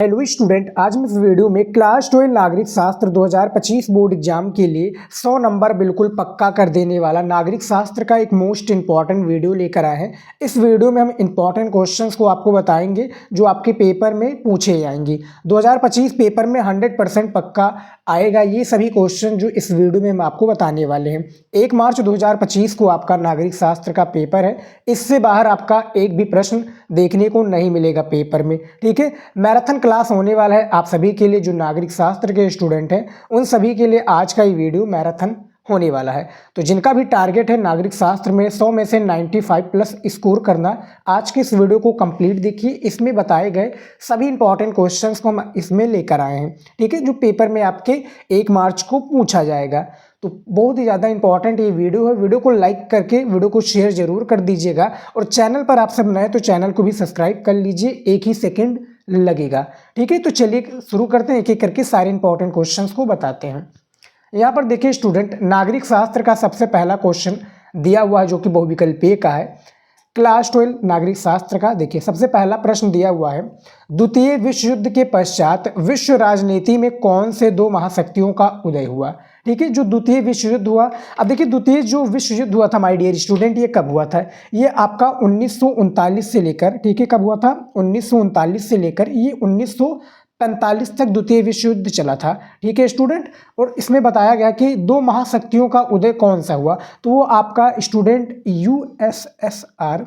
Hello student, आज मैं इस वीडियो में क्लास 12 नागरिक शास्त्र 2025 बोर्ड एग्जाम के लिए 100 नंबर बिल्कुल पक्का कर देने वाला नागरिक शास्त्र का एक मोस्ट इंपॉर्टेंट वीडियो लेकर आए हैं। इस वीडियो में हम इंपॉर्टेंट क्वेश्चंस को आपको बताएंगे जो आपके पेपर में पूछे जाएंगे। 2025 पेपर में 100% पक्का आएगा ये सभी क्वेश्चन जो इस वीडियो में हम आपको बताने वाले हैं। 1 मार्च 2025 को आपका नागरिक शास्त्र का पेपर है। इससे बाहर आपका एक भी प्रश्न देखने को नहीं मिलेगा पेपर में। ठीक है, मैराथन क्लास होने वाला है आप सभी के लिए जो नागरिक शास्त्र के स्टूडेंट हैं उन सभी के लिए आज का ये वीडियो मैराथन होने वाला है। तो जिनका भी टारगेट है नागरिक शास्त्र में 100 में से 95 प्लस स्कोर करना, आज के इस वीडियो को कंप्लीट देखिए। इसमें बताए गए सभी इंपॉर्टेंट क्वेश्चंस को हम इसमें लेकर आए हैं। ठीक है, जो पेपर में आपके 1 मार्च को पूछा जाएगा। तो बहुत ही ज़्यादा इंपॉर्टेंट ये वीडियो है। वीडियो को लाइक करके वीडियो को शेयर जरूर कर दीजिएगा और चैनल पर आप सब नए तो चैनल को भी सब्सक्राइब कर लीजिए, एक ही सेकेंड लगेगा। ठीक है, तो चलिए शुरू करते हैं, एक एक करके सारे इंपॉर्टेंट क्वेश्चंस को बताते हैं। यहाँ पर देखिए स्टूडेंट, नागरिक शास्त्र का सबसे पहला क्वेश्चन दिया हुआ है जो कि बहुविकल्पीय का है। क्लास 12 नागरिक शास्त्र का देखिए सबसे पहला प्रश्न दिया हुआ है, द्वितीय विश्व युद्ध के पश्चात विश्व राजनीति में कौन से दो महाशक्तियों का उदय हुआ। ठीक है, जो द्वितीय विश्व युद्ध हुआ, अब देखिए द्वितीय जो विश्व युद्ध हुआ था माय डियर स्टूडेंट, ये कब हुआ था? ये आपका 1939 से लेकर, ठीक है, कब हुआ था? 1939 से लेकर ये 1945 तक द्वितीय विश्व युद्ध चला था। ठीक है स्टूडेंट, और इसमें बताया गया कि दो महाशक्तियों का उदय कौन सा हुआ, तो वो आपका स्टूडेंट यूएसएसआर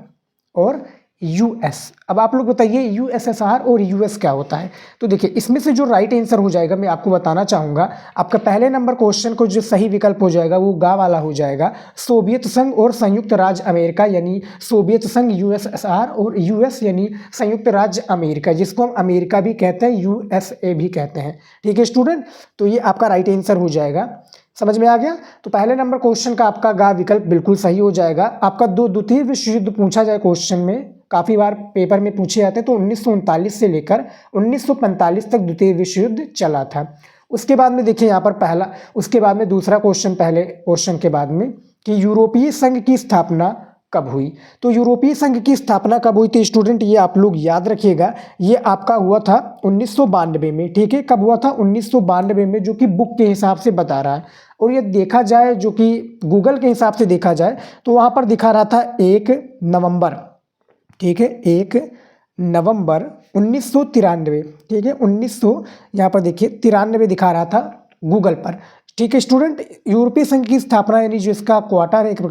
और यूएस। अब आप लोग बताइए यूएसएसआर और यूएस क्या होता है? तो देखिए इसमें से जो राइट आंसर हो जाएगा मैं आपको बताना चाहूँगा। आपका पहले नंबर क्वेश्चन को जो सही विकल्प हो जाएगा वो गा वाला हो जाएगा, सोवियत संघ और संयुक्त राज्य अमेरिका, यानी सोवियत संघ यूएसएसआर और यूएस यानी संयुक्त राज्य अमेरिका, जिसको हम अमेरिका भी कहते हैं, यूएसए भी कहते हैं। ठीक है स्टूडेंट, तो ये आपका राइट आंसर हो जाएगा। समझ में आ गया? तो पहले नंबर क्वेश्चन का आपका गा विकल्प बिल्कुल सही हो जाएगा। आपका द्वितीय विश्व युद्ध पूछा जाए क्वेश्चन में, काफ़ी बार पेपर में पूछे जाते हैं, तो 1939 से लेकर 1945 तक द्वितीय विश्व युद्ध चला था। उसके बाद में देखिए यहाँ पर पहला, उसके बाद में दूसरा क्वेश्चन पहले क्वेश्चन के बाद में कि यूरोपीय संघ की स्थापना कब हुई। तो यूरोपीय संघ की स्थापना कब हुई थी स्टूडेंट, ये आप लोग याद रखिएगा, ये आपका हुआ था 1992 में। ठीक है, कब हुआ था? 1992 में, जो कि बुक के हिसाब से बता रहा है। और ये देखा जाए जो कि गूगल के हिसाब से देखा जाए तो वहाँ पर दिखा रहा था 1 नवंबर। ठीक है, 1 नवंबर 1993। ठीक है, 1900 यहाँ पर देखिए 93 दिखा रहा था गूगल पर। ठीक है स्टूडेंट, यूरोपीय संघ की स्थापना यानी जो इसका क्वार्टर है एक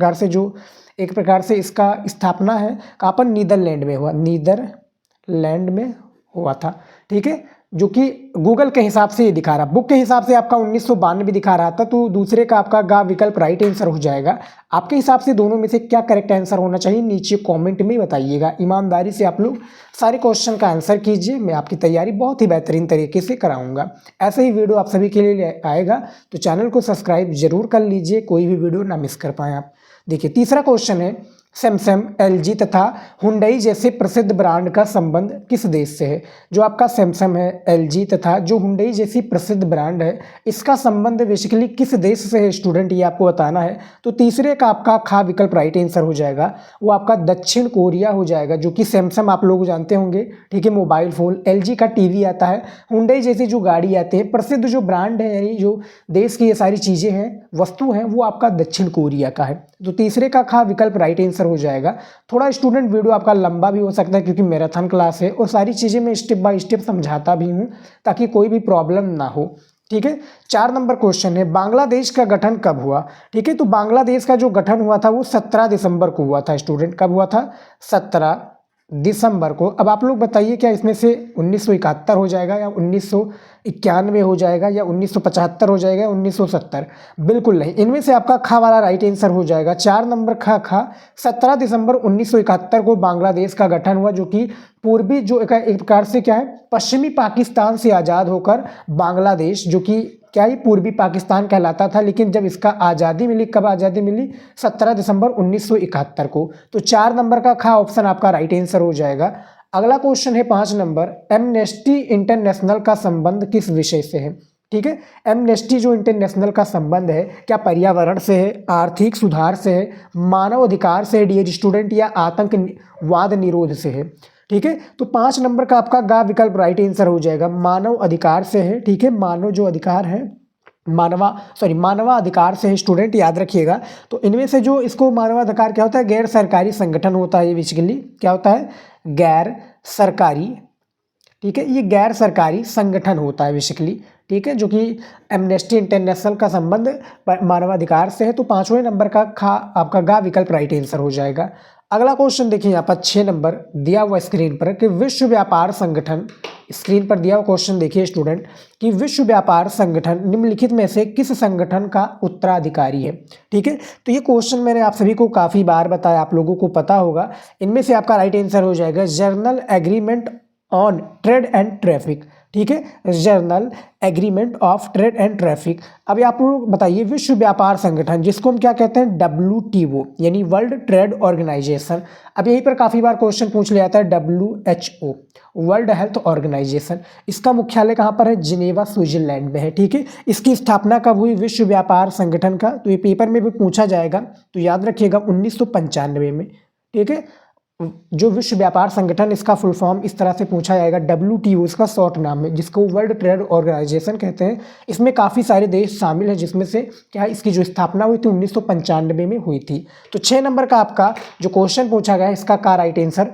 प्रकार से इसका स्थापना है कहाँ पर? नीदरलैंड में हुआ, नीदरलैंड में हुआ था। ठीक है, जो कि गूगल के हिसाब से ये दिखा रहा, बुक के हिसाब से आपका 1992 दिखा रहा था। तो दूसरे का आपका गा विकल्प राइट आंसर हो जाएगा। आपके हिसाब से दोनों में से क्या करेक्ट आंसर होना चाहिए नीचे कमेंट में बताइएगा। ईमानदारी से आप लोग सारे क्वेश्चन का आंसर कीजिए, मैं आपकी तैयारी बहुत ही बेहतरीन तरीके से कराऊंगा। ऐसे ही वीडियो आप सभी के लिए आएगा, तो चैनल को सब्सक्राइब जरूर कर लीजिए, कोई भी वीडियो ना मिस कर पाएँ आप। देखिए तीसरा क्वेश्चन है, सैमसंग, एलजी तथा हुंडई जैसे प्रसिद्ध ब्रांड का संबंध किस देश से है। जो आपका सैमसंग है, एलजी तथा जो हुंडई जैसी प्रसिद्ध ब्रांड है, इसका संबंध बेसिकली किस देश से है स्टूडेंट, ये आपको बताना है। तो तीसरे का आपका खा विकल्प राइट आंसर हो जाएगा, वो आपका दक्षिण कोरिया हो जाएगा। जो कि सैमसंग आप लोग जानते होंगे, ठीक है, मोबाइल फ़ोन, एलजी का टीवी आता है, हुंडई जैसी जो गाड़ी आती है, प्रसिद्ध जो ब्रांड है यानी जो देश की ये सारी चीज़ें हैं, वस्तु हैं, वो आपका दक्षिण कोरिया का है। तो तीसरे का खा विकल्प राइट आंसर हो जाएगा। थोड़ा स्टूडेंट वीडियो आपका लंबा भी हो सकता है क्योंकि मैराथन क्लास है और सारी चीज़ें मैं स्टेप बाय स्टेप समझाता भी हूँ ताकि कोई भी प्रॉब्लम ना हो। ठीक है, 4 नंबर क्वेश्चन है, बांग्लादेश का गठन कब हुआ। ठीक है, तो बांग्लादेश का जो गठन हुआ था वो 17 दिसंबर को हुआ था स्टूडेंट। कब हुआ था? 17 दिसंबर को। अब आप लोग बताइए क्या इसमें से 1971 हो जाएगा या 1991 हो जाएगा या 1975 हो जाएगा या 1970? बिल्कुल नहीं, इनमें से आपका खा वाला राइट आंसर हो जाएगा। 4 नंबर खा 17 दिसंबर 1971 को बांग्लादेश का गठन हुआ, जो कि पूर्वी जो एक प्रकार से क्या है, पश्चिमी पाकिस्तान से आज़ाद होकर बांग्लादेश, जो कि क्या ही पूर्वी पाकिस्तान कहलाता था, लेकिन जब इसका आज़ादी मिली, कब आज़ादी मिली? 17 दिसंबर 1971 को। तो 4 नंबर का खा ऑप्शन आपका राइट आंसर हो जाएगा। अगला क्वेश्चन है 5 नंबर, एमनेस्टी इंटरनेशनल का संबंध किस विषय से है। ठीक है, एमनेस्टी जो इंटरनेशनल का संबंध है, क्या पर्यावरण से है, आर्थिक सुधार से है, मानव अधिकार से है डियर स्टूडेंट, या आतंकवाद निरोध से है। ठीक है। तो 5 नंबर का आपका गा विकल्प राइट आंसर हो जाएगा। मानव अधिकार से है, ठीक है, मानव जो अधिकार है मानवाधिकार से है स्टूडेंट, याद रखिएगा। तो इनमें से जो इसको मानवाधिकार क्या होता है, गैर सरकारी संगठन होता है ये बेसिकली, क्या होता है, गैर सरकारी, ठीक है, ये गैर सरकारी संगठन होता है बेसिकली, ठीक है, जो कि एमनेस्टी इंटरनेशनल का संबंध मानवाधिकार से है। तो 5वें नंबर का आपका गा विकल्प राइट आंसर हो जाएगा। अगला क्वेश्चन देखिए यहाँ पर 6 नंबर दिया हुआ स्क्रीन पर कि विश्व व्यापार संगठन, स्क्रीन पर दिया हुआ क्वेश्चन देखिए स्टूडेंट कि विश्व व्यापार संगठन निम्नलिखित में से किस संगठन का उत्तराधिकारी है, ठीक है। तो ये क्वेश्चन मैंने आप सभी को काफ़ी बार बताया, आप लोगों को पता होगा। इनमें से आपका राइट आंसर हो जाएगा journal agreement on trade and traffic, ठीक है, journal agreement of trade and traffic. अभी आप लोग बताइए विश्व व्यापार संगठन जिसको हम क्या कहते हैं, WTO यानी वर्ल्ड ट्रेड ऑर्गेनाइजेशन। अब यहीं पर काफ़ी बार क्वेश्चन पूछ लिया जाता है, WHO वर्ल्ड हेल्थ ऑर्गेनाइजेशन, इसका मुख्यालय कहाँ पर है, जिनेवा स्विट्जरलैंड में है, ठीक है। इसकी स्थापना कब हुई विश्व व्यापार संगठन का, तो ये पेपर में भी पूछा जाएगा, तो याद रखिएगा 1995 में, ठीक है। जो विश्व व्यापार संगठन, इसका फुल फॉर्म इस तरह से पूछा जाएगा, WTO इसका शॉर्ट नाम है, जिसको वर्ल्ड ट्रेड ऑर्गेनाइजेशन कहते हैं। इसमें काफ़ी सारे देश शामिल हैं, जिसमें से क्या है, इसकी जो स्थापना हुई थी 1995 में हुई थी। तो 6 नंबर का आपका जो क्वेश्चन पूछा गया है, इसका का राइट आंसर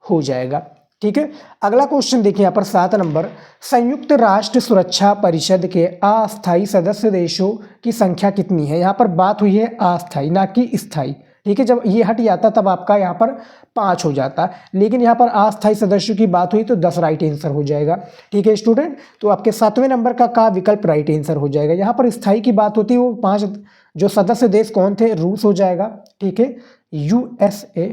हो जाएगा, ठीक है। अगला क्वेश्चन देखिए यहाँ पर 7 नंबर, संयुक्त राष्ट्र सुरक्षा परिषद के अस्थायी सदस्य देशों की संख्या कितनी है। यहाँ पर बात हुई है अस्थायी ना कि स्थायी, ठीक है। जब ये हट जाता तब आपका यहाँ पर 5 हो जाता, लेकिन यहाँ पर अस्थायी सदस्यों की बात हुई तो 10 राइट आंसर हो जाएगा, ठीक है स्टूडेंट। तो आपके 7वें नंबर का विकल्प राइट आंसर हो जाएगा। यहाँ पर स्थायी की बात होती है, वो 5 जो सदस्य देश कौन थे, रूस हो जाएगा, ठीक है, USA,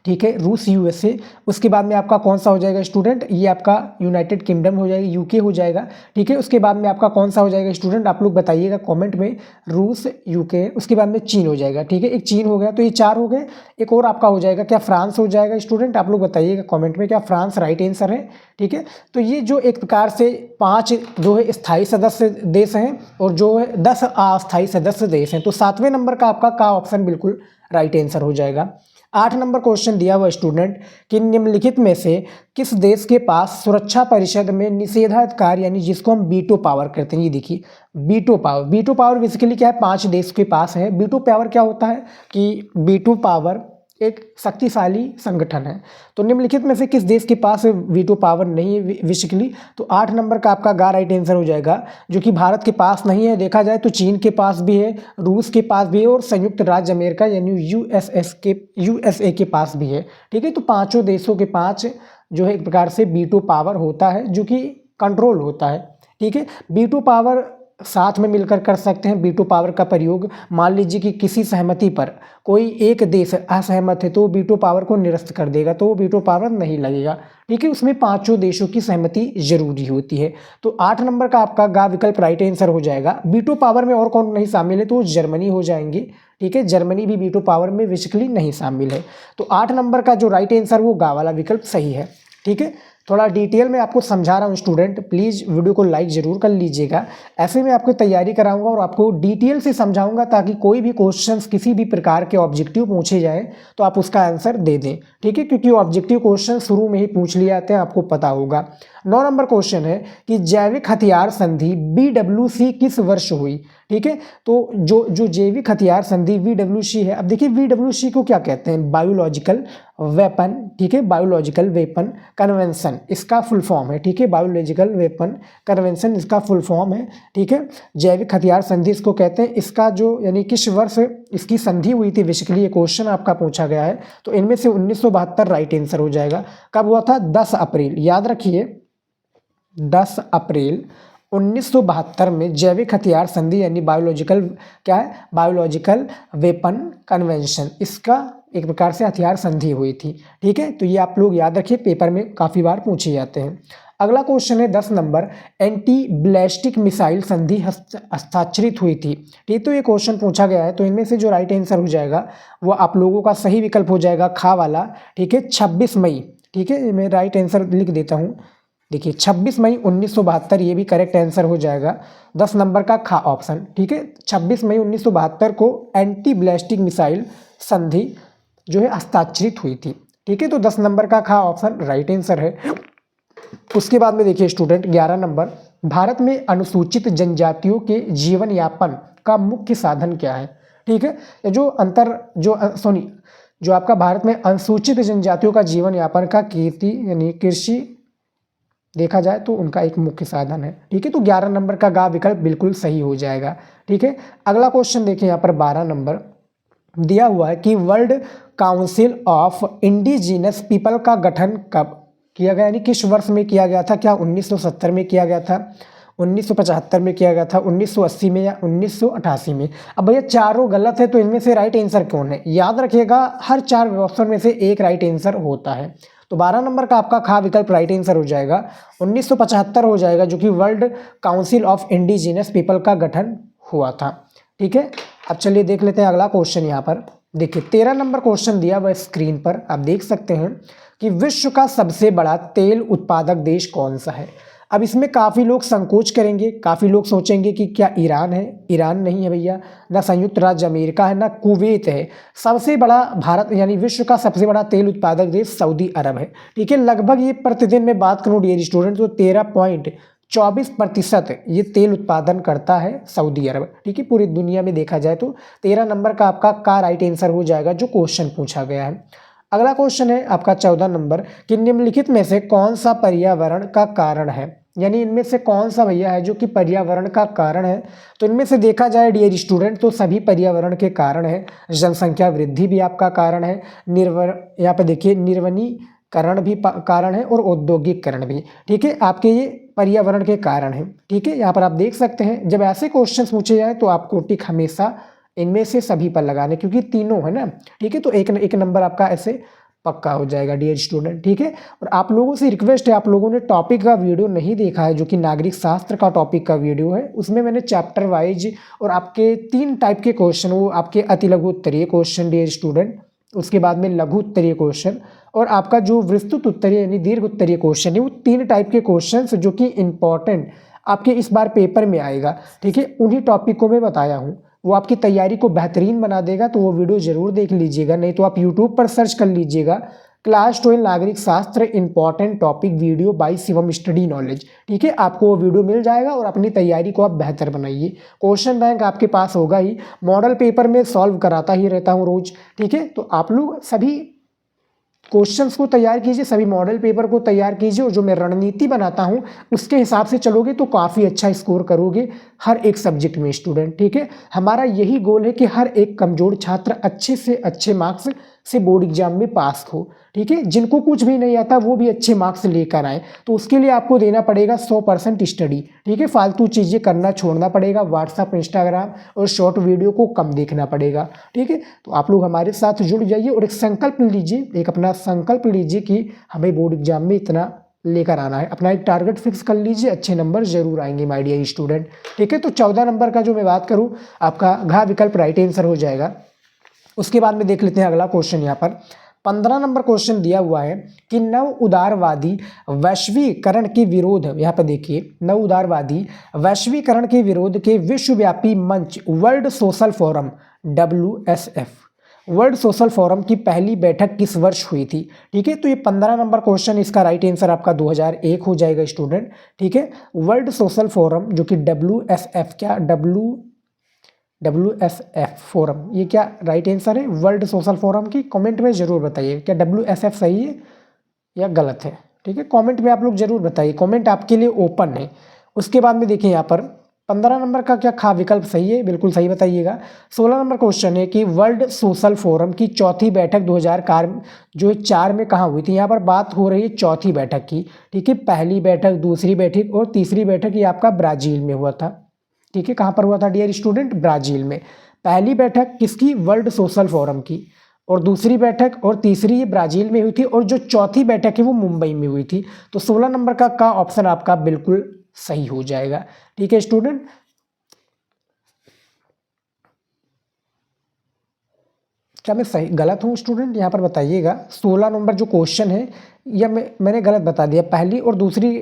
ठीक है, रूस USA। उसके बाद में आपका कौन सा हो जाएगा स्टूडेंट, ये आपका यूनाइटेड किंगडम हो जाएगा, UK हो जाएगा, ठीक है। उसके बाद में आपका कौन सा हो जाएगा स्टूडेंट, आप लोग बताइएगा कमेंट में, रूस UK, उसके बाद में चीन हो जाएगा, ठीक है। एक चीन हो गया, तो ये 4 हो गए। एक और आपका हो जाएगा क्या, फ्रांस हो जाएगा स्टूडेंट, आप लोग बताइएगा कॉमेंट में क्या फ्रांस राइट आंसर है, ठीक है। तो ये जो एक प्रकार से 5 जो है स्थायी सदस्य देश हैं और जो है 10 अस्थायी सदस्य देश हैं। तो 7वें नंबर का आपका का ऑप्शन बिल्कुल राइट आंसर हो जाएगा। 8 नंबर क्वेश्चन दिया हुआ स्टूडेंट कि निम्नलिखित में से किस देश के पास सुरक्षा परिषद में निषेधाधिकार यानी जिसको हम वीटो पावर कहते हैं। ये देखिए वीटो पावर बेसिकली क्या है, 5 देश के पास है। वीटो पावर क्या होता है कि वीटो पावर एक शक्तिशाली संगठन है। तो निम्नलिखित में से किस देश के पास वीटो पावर नहीं है बेसिकली, तो 8 नंबर का आपका गा राइट आंसर हो जाएगा, जो कि भारत के पास नहीं है। देखा जाए तो चीन के पास भी है, रूस के पास भी है और संयुक्त राज्य अमेरिका यानी USA के पास भी है, ठीक है। तो 5 देशों के 5 जो है एक प्रकार से वीटो पावर होता है, जो कि कंट्रोल होता है, ठीक है। वीटो पावर साथ में मिलकर कर सकते हैं। वीटो पावर का प्रयोग मान लीजिए कि किसी सहमति पर कोई एक देश असहमत है तो वीटो पावर को निरस्त कर देगा, तो वो वीटो पावर नहीं लगेगा, ठीक है। उसमें 5 देशों की सहमति जरूरी होती है। तो 8 नंबर का आपका गा विकल्प राइट आंसर हो जाएगा। वीटो पावर में और कौन नहीं शामिल है, तो जर्मनी हो जाएंगे, ठीक है। जर्मनी भी वीटो पावर में बेसिकली नहीं शामिल है। तो 8 नंबर का जो राइट आंसर वो गा वाला विकल्प सही है, ठीक है। थोड़ा डिटेल में आपको समझा रहा हूँ स्टूडेंट, प्लीज़ वीडियो को लाइक ज़रूर कर लीजिएगा। ऐसे में आपको तैयारी कराऊंगा और आपको डिटेल से समझाऊंगा, ताकि कोई भी क्वेश्चंस किसी भी प्रकार के ऑब्जेक्टिव पूछे जाए तो आप उसका आंसर दे दें, ठीक है, क्योंकि ऑब्जेक्टिव क्वेश्चन शुरू में ही पूछ लिए जाते हैं, आपको पता होगा। 9 नंबर क्वेश्चन है कि जैविक हथियार संधि BWC किस वर्ष हुई, ठीक है। तो जो जैविक हथियार संधि BWC है, अब देखिए BWC को क्या कहते हैं, बायोलॉजिकल वेपन, ठीक है, बायोलॉजिकल वेपन कन्वेंशन इसका फुल फॉर्म है, ठीक है। बायोलॉजिकल वेपन कन्वेंशन इसका फुल फॉर्म है, ठीक है। जैविक हथियार संधि इसको कहते हैं। इसका जो यानी किस वर्ष इसकी संधि हुई थी, बेसिकली ये क्वेश्चन आपका पूछा गया है। तो इनमें से 1972 राइट आंसर हो जाएगा। कब हुआ था, 10 अप्रैल, याद रखिए 10 अप्रैल 1972 में जैविक हथियार संधि यानी बायोलॉजिकल क्या है, बायोलॉजिकल वेपन कन्वेंशन, इसका एक प्रकार से हथियार संधि हुई थी, ठीक है। तो ये आप लोग याद रखिए, पेपर में काफ़ी बार पूछे जाते हैं। अगला क्वेश्चन है 10 नंबर, एंटी बैलिस्टिक मिसाइल संधि हस्ताक्षरित हुई थी, ठीक। तो ये क्वेश्चन पूछा गया है। तो इनमें से जो राइट आंसर हो जाएगा वो आप लोगों का सही विकल्प हो जाएगा खा वाला, ठीक है, 26 मई, ठीक है। मैं राइट आंसर लिख देता हूँ, देखिए 26 मई 1972 ये भी करेक्ट आंसर हो जाएगा। 10 नंबर का खा ऑप्शन, ठीक है। 26 मई 1972 को एंटी बैलिस्टिक मिसाइल संधि जो है हस्ताक्षरित हुई थी, ठीक है, तो 10 नंबर का खा ऑप्शन राइट आंसर है। उसके बाद में देखिए स्टूडेंट 11 नंबर, भारत में अनुसूचित जनजातियों के जीवन यापन का मुख्य साधन क्या है। ठीक है, ये जो जो आपका भारत में अनुसूचित जनजातियों का जीवन यापन का कीर्ति यानी कृषि देखा जाए तो उनका एक मुख्य साधन है। ठीक है, तो 11 नंबर का गा विकल्प बिल्कुल सही हो जाएगा। ठीक है, अगला क्वेश्चन देखिए यहाँ पर 12 नंबर दिया हुआ है कि world council of indigenous people का गठन कब किया गया, यानी किस वर्ष में किया गया था। क्या 1970 में किया गया था, 1975 में किया गया था, 1980 में, या 1988 में। अब भैया चारों गलत है, तो इनमें से राइट आंसर कौन है। याद रखिएगा हर 4 ऑप्शन में से एक राइट आंसर होता है। तो 12 नंबर का आपका खा विकल्प राइट आंसर हो जाएगा, 1975 हो जाएगा, जो कि world council of indigenous people का गठन हुआ था। ठीक है, अब चलिए देख लेते हैं अगला क्वेश्चन। यहाँ पर देखिए 13 नंबर क्वेश्चन दिया हुआ स्क्रीन पर, आप देख सकते हैं कि विश्व का सबसे बड़ा तेल उत्पादक देश कौन सा है। अब इसमें काफ़ी लोग संकोच करेंगे, काफ़ी लोग सोचेंगे कि क्या ईरान है। ईरान नहीं है भैया, ना संयुक्त राज्य अमेरिका है, ना कुवैत है। सबसे बड़ा भारत यानी विश्व का सबसे बड़ा तेल उत्पादक देश सऊदी अरब है। ठीक है, लगभग ये प्रतिदिन में बात करूँ डियर स्टूडेंट तो 13.24% ये तेल उत्पादन करता है सऊदी अरब। ठीक है, पूरी दुनिया में देखा जाए तो 13 नंबर का आपका राइट आंसर हो जाएगा जो क्वेश्चन पूछा गया है। अगला क्वेश्चन है आपका 14 नंबर कि निम्नलिखित में से कौन सा पर्यावरण का कारण है, यानी इनमें से कौन सा भैया है जो कि पर्यावरण का कारण है। तो इनमें से देखा जाए डियर स्टूडेंट तो सभी पर्यावरण के कारण है। जनसंख्या वृद्धि भी आपका कारण है, यहाँ पे देखिए निर्वनीकरण भी कारण है, और औद्योगिकरण भी। ठीक है, आपके ये पर्यावरण के कारण है। ठीक है, यहाँ पर आप देख सकते हैं जब ऐसे क्वेश्चन पूछे जाए तो आपको टिक हमेशा इनमें से सभी पर लगाने, क्योंकि तीनों है ना। ठीक है, तो एक नंबर आपका ऐसे पक्का हो जाएगा डियर स्टूडेंट। ठीक है, और आप लोगों से रिक्वेस्ट है, आप लोगों ने टॉपिक का वीडियो नहीं देखा है जो कि नागरिक शास्त्र का टॉपिक का वीडियो है, उसमें मैंने चैप्टर वाइज और आपके 3 टाइप के क्वेश्चन, वो आपके अति लघु उत्तरीय क्वेश्चन डियर स्टूडेंट, उसके बाद में लघु उत्तरीय क्वेश्चन, और आपका जो विस्तृत उत्तरीय यानी दीर्घ उत्तरीय क्वेश्चन है, वो 3 टाइप के क्वेश्चन जो कि इंपॉर्टेंट आपके इस बार पेपर में आएगा। ठीक है, उन्हीं टॉपिक को मैं बताया हूँ, वो आपकी तैयारी को बेहतरीन बना देगा। तो वो वीडियो जरूर देख लीजिएगा, नहीं तो आप यूट्यूब पर सर्च कर लीजिएगा क्लास 12 नागरिक शास्त्र important topic video by Shivam study knowledge. ठीक है, आपको वो वीडियो मिल जाएगा और अपनी तैयारी को आप बेहतर बनाइए। क्वेश्चन बैंक आपके पास होगा ही, मॉडल पेपर में सॉल्व कराता ही रहता हूँ रोज। ठीक है, तो आप लोग सभी क्वेश्चंस को तैयार कीजिए, सभी मॉडल पेपर को तैयार कीजिए, और जो मैं रणनीति बनाता हूं उसके हिसाब से चलोगे तो काफ़ी अच्छा स्कोर करोगे हर एक सब्जेक्ट में स्टूडेंट। ठीक है, हमारा यही गोल है कि हर एक कमजोर छात्र अच्छे से अच्छे मार्क्स से बोर्ड एग्जाम में पास हो। ठीक है, जिनको कुछ भी नहीं आता वो भी अच्छे मार्क्स लेकर आए, तो उसके लिए आपको देना पड़ेगा 100% स्टडी। ठीक है, फालतू चीज़ें करना छोड़ना पड़ेगा, व्हाट्सअप इंस्टाग्राम और शॉर्ट वीडियो को कम देखना पड़ेगा। ठीक है, तो आप लोग हमारे साथ जुड़ जाइए और एक संकल्प लीजिए, एक अपना संकल्प लीजिए कि हमें बोर्ड एग्जाम में इतना लेकर आना है। अपना एक टारगेट फिक्स कर लीजिए, अच्छे नंबर जरूर आएंगे माय डियर स्टूडेंट। ठीक है, तो 14 नंबर का जो मैं बात करूँ आपका घ विकल्प राइट आंसर हो जाएगा। उसके बाद में देख लेते हैं अगला क्वेश्चन। यहाँ पर 15 नंबर क्वेश्चन दिया हुआ है कि नव उदारवादी वैश्वीकरण के विरोध, यहाँ पर देखिए नव उदारवादी वैश्वीकरण के विरोध के विश्वव्यापी मंच world social forum WSF world social forum की पहली बैठक किस वर्ष हुई थी। ठीक है, तो ये 15 नंबर क्वेश्चन, इसका राइट आंसर आपका 2001 हो जाएगा स्टूडेंट। ठीक है, वर्ल्ड सोशल फोरम जो कि WSF क्या WSF फोरम, ये क्या राइट आंसर है वर्ल्ड सोशल फोरम की। कमेंट में ज़रूर बताइए क्या WSF सही है या गलत है। ठीक है, कमेंट में आप लोग जरूर बताइए, कमेंट आपके लिए ओपन है। उसके बाद में देखिए यहाँ पर 15 नंबर का क्या खा विकल्प सही है, बिल्कुल सही बताइएगा। 16 नंबर क्वेश्चन है कि वर्ल्ड सोशल फोरम की चौथी बैठक 2004 में कहाँ हुई थी। यहाँ पर बात हो रही है चौथी बैठक की। ठीक है, पहली बैठक, दूसरी बैठक और तीसरी बैठक ये आपका ब्राज़ील में हुआ था। ठीक है, कहाँ पर हुआ था डियर स्टूडेंट, ब्राज़ील में। पहली बैठक किसकी, वर्ल्ड सोशल फोरम की, और दूसरी बैठक और तीसरी ये ब्राज़ील में हुई थी, और जो चौथी बैठक है वो मुंबई में हुई थी। तो 16 नंबर का ऑप्शन आपका बिल्कुल सही हो जाएगा। ठीक है स्टूडेंट, क्या मैं सही गलत हूँ स्टूडेंट, यहाँ पर बताइएगा। 16 नंबर जो क्वेश्चन है या मैंने गलत बता दिया, पहली और दूसरी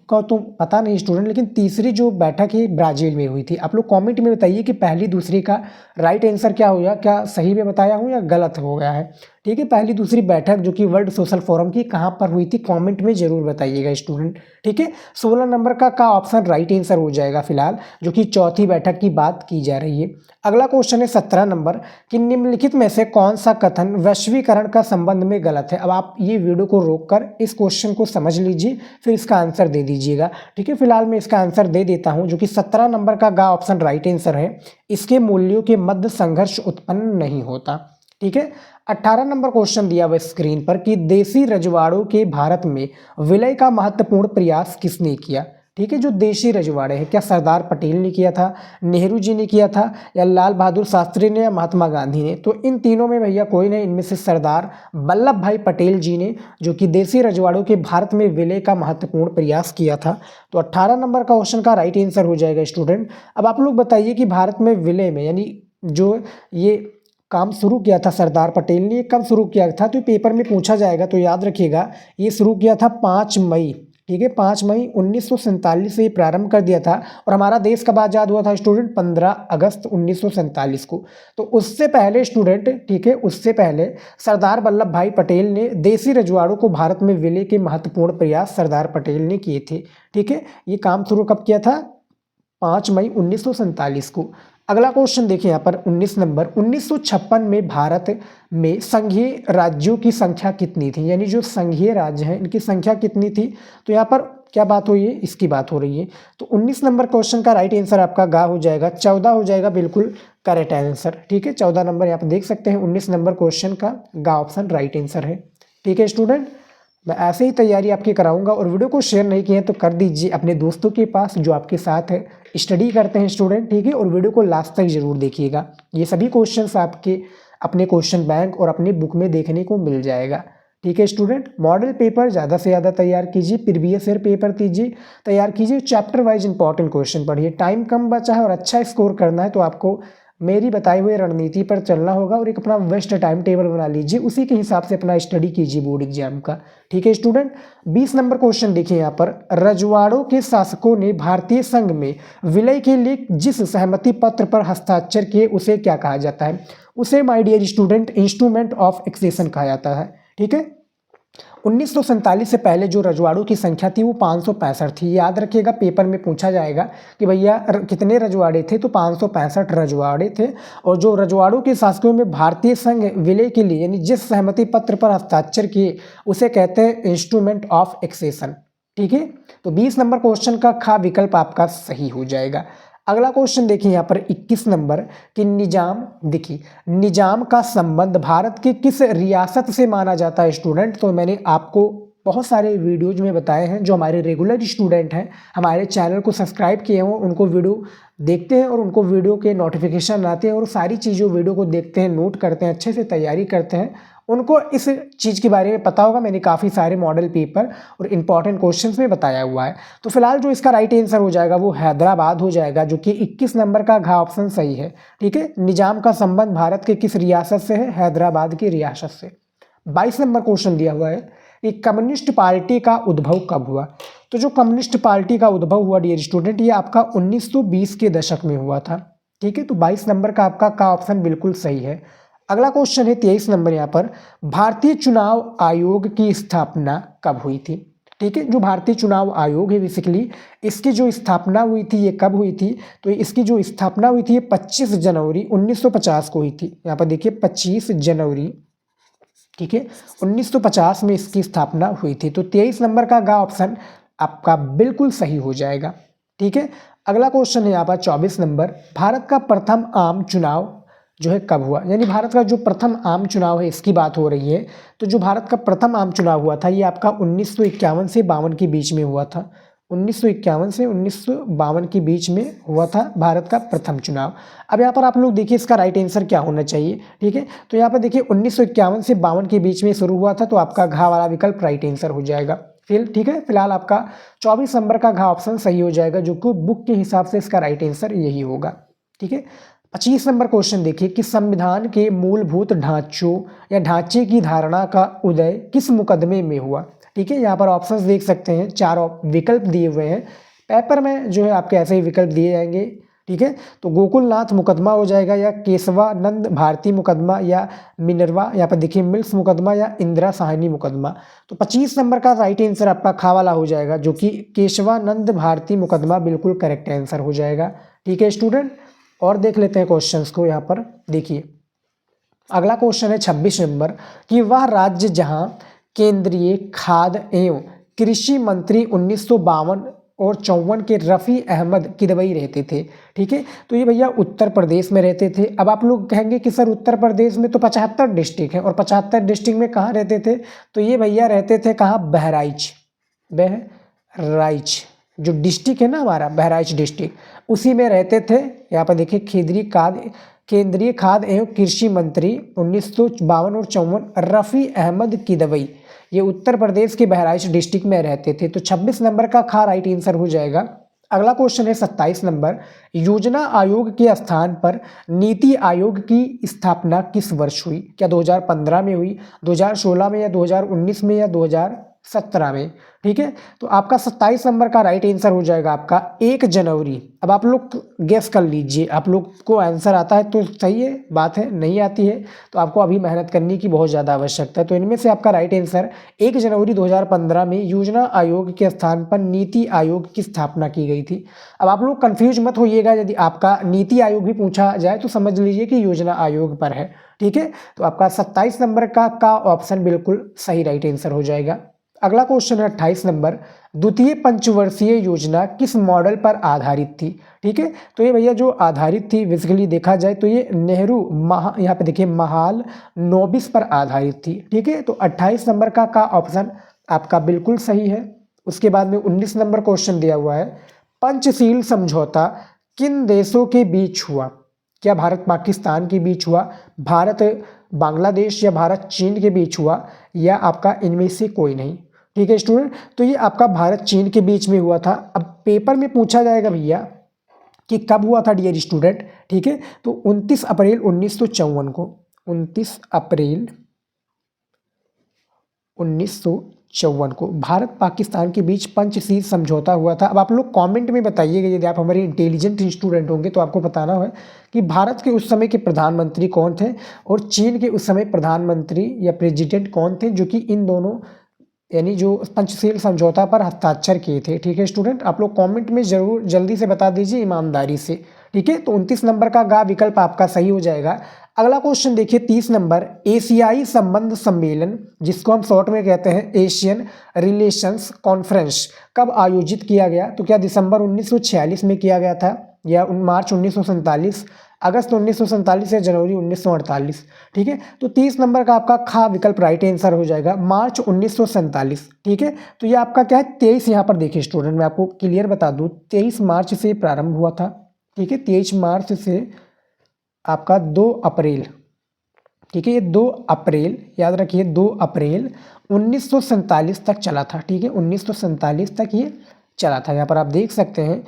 का तो पता नहीं स्टूडेंट, लेकिन तीसरी जो बैठक है ब्राज़ील में हुई थी। आप लोग कमेंट में बताइए कि पहली दूसरी का राइट आंसर क्या हुआ, क्या सही में बताया हूँ या गलत हो गया है। ठीक है, पहली दूसरी बैठक जो कि वर्ल्ड सोशल फोरम की कहाँ पर हुई थी, कमेंट में जरूर बताइएगा स्टूडेंट। ठीक है, 16 नंबर का ऑप्शन राइट आंसर हो जाएगा फिलहाल, जो कि चौथी बैठक की बात की जा रही है। अगला क्वेश्चन है 17 नंबर कि निम्नलिखित में से कौन सा कथन वैश्वीकरण का संबंध में गलत है। अब आप ये वीडियो को रोककर इस क्वेश्चन को समझ लीजिए, फिर इसका आंसर दे दीजिएगा। ठीक है, फिलहाल मैं इसका आंसर दे देता हूं, जो कि 17 नंबर का ऑप्शन राइट आंसर है। इसके मूल्यों के मध्य संघर्ष उत्पन्न नहीं होता। ठीक है, 18 नंबर क्वेश्चन दिया हुआ स्क्रीन पर कि देशी रजवाड़ों के भारत में विलय का महत्वपूर्ण प्रयास किसने किया। ठीक है, जो देशी रजवाड़े हैं, क्या सरदार पटेल ने किया था, नेहरू जी ने किया था, या लाल बहादुर शास्त्री ने, या महात्मा गांधी ने। तो इन तीनों में भैया कोई नहीं, इनमें से सरदार वल्लभ भाई पटेल जी ने, जो कि देशी रजवाड़ों के भारत में विलय का महत्वपूर्ण प्रयास किया था। तो 18 नंबर का क्वेश्चन का राइट आंसर हो जाएगा स्टूडेंट। अब आप लोग बताइए कि भारत में विलय में यानी जो ये काम शुरू किया था सरदार पटेल ने, ये कब शुरू किया था, तो पेपर में पूछा जाएगा, तो याद रखिएगा ये शुरू किया था 5 मई। ठीक है, 5 मई 1947 से प्रारंभ कर दिया था। और हमारा देश कब आज़ाद हुआ था स्टूडेंट, 15 अगस्त 1947 को। तो उससे पहले स्टूडेंट, ठीक है, उससे पहले सरदार वल्लभ भाई पटेल ने देशी रजवाड़ों को भारत में विलय के महत्वपूर्ण प्रयास सरदार पटेल ने किए थे। ठीक है, ये काम शुरू कब किया था, 5 मई 1947 को। अगला क्वेश्चन देखिए यहाँ पर 19 नंबर, 1956 में भारत में संघीय राज्यों की संख्या कितनी थी, यानी जो संघीय राज्य हैं इनकी संख्या कितनी थी। तो यहाँ पर क्या बात हुई है, इसकी बात हो रही है। तो 19 नंबर क्वेश्चन का राइट आंसर आपका गा हो जाएगा, 14 हो जाएगा, बिल्कुल करेक्ट आंसर। ठीक है, 14 नंबर यहाँ पर देख सकते हैं, 19 नंबर क्वेश्चन का गा ऑप्शन राइट आंसर है। ठीक है स्टूडेंट, मैं ऐसे ही तैयारी आपकी कराऊंगा, और वीडियो को शेयर नहीं किए तो कर दीजिए अपने दोस्तों के पास जो आपके साथ है स्टडी करते हैं स्टूडेंट। ठीक है, और वीडियो को लास्ट तक जरूर देखिएगा, ये सभी क्वेश्चंस आपके अपने क्वेश्चन बैंक और अपनी बुक में देखने को मिल जाएगा। ठीक है स्टूडेंट, मॉडल पेपर ज़्यादा से ज़्यादा तैयार कीजिए, प्रीवियस ईयर पेपर तैयार कीजिए, चैप्टर वाइज इंपॉर्टेंट क्वेश्चन पढ़िए। टाइम कम बचा है और अच्छा स्कोर करना है तो आपको मेरी बताई हुई रणनीति पर चलना होगा, और एक अपना बेस्ट टाइम टेबल बना लीजिए, उसी के हिसाब से अपना स्टडी कीजिए बोर्ड एग्जाम का। ठीक है स्टूडेंट, 20 नंबर क्वेश्चन देखिए यहाँ पर, रजवाड़ों के शासकों ने भारतीय संघ में विलय के लिए जिस सहमति पत्र पर हस्ताक्षर किए उसे क्या कहा जाता है। उसे my dear student instrument of accession कहा जाता है। ठीक है, 1947 से पहले जो रजवाड़ों की संख्या थी वो 565 थी। याद रखिएगा, पेपर में पूछा जाएगा कि भैया कितने रजवाड़े थे, तो 565 रजवाड़े थे। और जो रजवाड़ों के शासकों में भारतीय संघ विलय के लिए यानी जिस सहमति पत्र पर हस्ताक्षर किए उसे कहते हैं इंस्ट्रूमेंट ऑफ एक्सेशन। ठीक है, तो 20 नंबर क्वेश्चन का खा विकल्प आपका सही हो जाएगा। अगला क्वेश्चन देखिए यहाँ पर 21 नंबर कि निजाम, देखिए निजाम का संबंध भारत के किस रियासत से माना जाता है स्टूडेंट। तो मैंने आपको बहुत सारे वीडियोज में बताए हैं, जो हमारे रेगुलर स्टूडेंट हैं हमारे चैनल को सब्सक्राइब किए हों उनको वीडियो देखते हैं और उनको वीडियो के नोटिफिकेशन आते हैं और सारी चीज़ों वीडियो को देखते हैं, नोट करते हैं, अच्छे से तैयारी करते हैं, उनको इस चीज़ के बारे में पता होगा। मैंने काफ़ी सारे मॉडल पेपर और इंपॉर्टेंट क्वेश्चंस में बताया हुआ है। तो फिलहाल जो इसका राइट आंसर हो जाएगा वो हैदराबाद हो जाएगा, जो कि 21 नंबर का घ ऑप्शन सही है। ठीक है, निजाम का संबंध भारत के किस रियासत से है, हैदराबाद की रियासत से। 22 नंबर क्वेश्चन दिया हुआ है कि कम्युनिस्ट पार्टी का उद्भव कब हुआ। तो जो कम्युनिस्ट पार्टी का उद्भव हुआ डियर स्टूडेंट, ये आपका 1920 के दशक में हुआ था। ठीक है, तो 22 नंबर का आपका का ऑप्शन बिल्कुल सही है। अगला क्वेश्चन है 23 नंबर यहाँ पर, भारतीय चुनाव आयोग की स्थापना कब हुई थी। ठीक है, जो भारतीय चुनाव आयोग है बेसिकली इसकी जो स्थापना हुई थी ये कब हुई थी, तो इसकी जो स्थापना हुई थी ये 25 जनवरी 1950 को हुई थी। यहाँ पर देखिए 25 जनवरी, ठीक है, 1950 में इसकी स्थापना हुई थी। तो 23 नंबर का गा ऑप्शन आपका बिल्कुल सही हो जाएगा। ठीक है, अगला क्वेश्चन है यहाँ पर 24 नंबर, भारत का प्रथम आम चुनाव जो है कब हुआ, यानी भारत का जो प्रथम आम चुनाव है इसकी बात हो रही है। तो जो भारत का प्रथम आम चुनाव हुआ था ये आपका 1951 से 52 के बीच में हुआ था। 1951 से 1952 के बीच में हुआ था भारत का प्रथम चुनाव। अब यहाँ पर आप लोग देखिए इसका राइट आंसर क्या होना चाहिए। ठीक है, तो यहाँ पर देखिए 1951 से 52 के बीच में शुरू हुआ था, तो आपका घा वाला विकल्प राइट आंसर हो जाएगा। फिर ठीक है, फिलहाल आपका 24 नंबर का घा ऑप्शन सही हो जाएगा, जो कि बुक के हिसाब से इसका राइट आंसर यही होगा। ठीक है, 25 नंबर क्वेश्चन देखिए कि संविधान के मूलभूत ढांचों या ढांचे की धारणा का उदय किस मुकदमे में हुआ। ठीक है, यहाँ पर ऑप्शंस देख सकते हैं, 4 विकल्प दिए हुए हैं। पेपर में जो है आपके ऐसे ही विकल्प दिए जाएंगे। ठीक है, तो गोकुलनाथ मुकदमा हो जाएगा, या केशवानंद भारती मुकदमा, या मिनरवा, यहाँ पर देखिए मिल्स मुकदमा, या इंदिरा साहनी मुकदमा। तो 25 नंबर का राइट आंसर आपका खा वाला हो जाएगा, जो कि केशवानंद भारती मुकदमा बिल्कुल करेक्ट आंसर हो जाएगा। ठीक है स्टूडेंट, और देख लेते हैं क्वेश्चंस को। यहाँ पर देखिए अगला क्वेश्चन है 26 नंबर कि वह राज्य जहां केंद्रीय खाद्य एवं कृषि मंत्री 1952 और 54 के रफ़ी अहमद किदवई रहते थे। ठीक है, तो ये भैया उत्तर प्रदेश में रहते थे। अब आप लोग कहेंगे कि सर उत्तर प्रदेश में तो 75 डिस्ट्रिक्ट है, और 75 डिस्ट्रिक्ट में कहाँ रहते थे? तो ये भैया रहते थे कहाँ? बहराइच। बहराइच जो डिस्ट्रिक्ट है ना हमारा, बहराइच डिस्ट्रिक्ट, उसी में रहते थे। यहाँ पर देखिए केंद्रीय खाद्य एवं कृषि मंत्री 1952 और 54 रफ़ी अहमद किदवई, ये उत्तर प्रदेश के बहराइच डिस्ट्रिक्ट में रहते थे। तो 26 नंबर का खा राइट आंसर हो जाएगा। अगला क्वेश्चन है 27 नंबर, योजना आयोग के स्थान पर नीति आयोग की स्थापना किस वर्ष हुई? क्या 2015 में हुई, 2016 में, या 2019 में, या 2017 में? ठीक है, तो आपका 27 नंबर का राइट आंसर हो जाएगा आपका 1 जनवरी। अब आप लोग गेस कर लीजिए, आप लोग को आंसर आता है तो सही है, बात है, नहीं आती है तो आपको अभी मेहनत करने की बहुत ज़्यादा आवश्यकता है। तो इनमें से आपका राइट आंसर 1 जनवरी 2015 में योजना आयोग के स्थान पर नीति आयोग की स्थापना की गई थी। अब आप लोग कन्फ्यूज मत होइएगा, यदि आपका नीति आयोग भी पूछा जाए तो समझ लीजिए कि योजना आयोग पर है। ठीक है, तो आपका 27 नंबर का ऑप्शन बिल्कुल सही राइट आंसर हो जाएगा। अगला क्वेश्चन है 28 नंबर, द्वितीय पंचवर्षीय योजना किस मॉडल पर आधारित थी? ठीक है, तो ये भैया जो आधारित थी बेसिकली देखा जाए तो ये नेहरू यहाँ पे देखिए महाल नोबिस पर आधारित थी। ठीक है, तो 28 नंबर का ऑप्शन आपका बिल्कुल सही है। उसके बाद में 19 नंबर क्वेश्चन दिया हुआ है, पंचशील समझौता किन देशों के बीच हुआ? क्या भारत पाकिस्तान के बीच हुआ, भारत बांग्लादेश या भारत चीन के बीच हुआ, या आपका इनमें से कोई नहीं? ठीक है स्टूडेंट, तो ये आपका भारत चीन के बीच में हुआ था। अब पेपर में पूछा जाएगा भैया कि कब हुआ था डियर स्टूडेंट। ठीक है, तो 29 अप्रैल 1954 को, 29 अप्रैल 1954 को भारत पाकिस्तान के बीच पंचशील समझौता हुआ था। अब आप लोग कमेंट में बताइएगा, यदि आप हमारे इंटेलिजेंट स्टूडेंट होंगे तो आपको बताना है कि भारत के उस समय के प्रधानमंत्री कौन थे और चीन के उस समय प्रधानमंत्री या प्रेसिडेंट कौन थे, जो कि इन दोनों यानी जो पंचशील समझौता पर हस्ताक्षर किए थे। ठीक है स्टूडेंट, आप लोग कमेंट में जरूर जल्दी से बता दीजिए ईमानदारी से। ठीक है, तो 29 नंबर का विकल्प आपका सही हो जाएगा। अगला क्वेश्चन देखिए 30 नंबर, एशियाई संबंध सम्मेलन जिसको हम शॉर्ट में कहते हैं एशियन रिलेशंस कॉन्फ्रेंस कब आयोजित किया गया? तो क्या दिसंबर 1946 में किया गया था, या मार्च 1947, अगस्त 1947, या जनवरी 1948? ठीक है, तो 30 नंबर का आपका खा विकल्प राइट आंसर हो जाएगा, मार्च 1947। ठीक है, तो ये आपका क्या है 23, यहाँ पर देखिए स्टूडेंट मैं आपको क्लियर बता दूँ, 23 मार्च से प्रारंभ हुआ था। ठीक है, 23 मार्च से आपका 2 अप्रैल, ठीक है, ये 2 अप्रैल याद रखिए, 2 अप्रैल 1947 तक चला था। ठीक है, 1947 तक ये चला था। यहाँ पर आप देख सकते हैं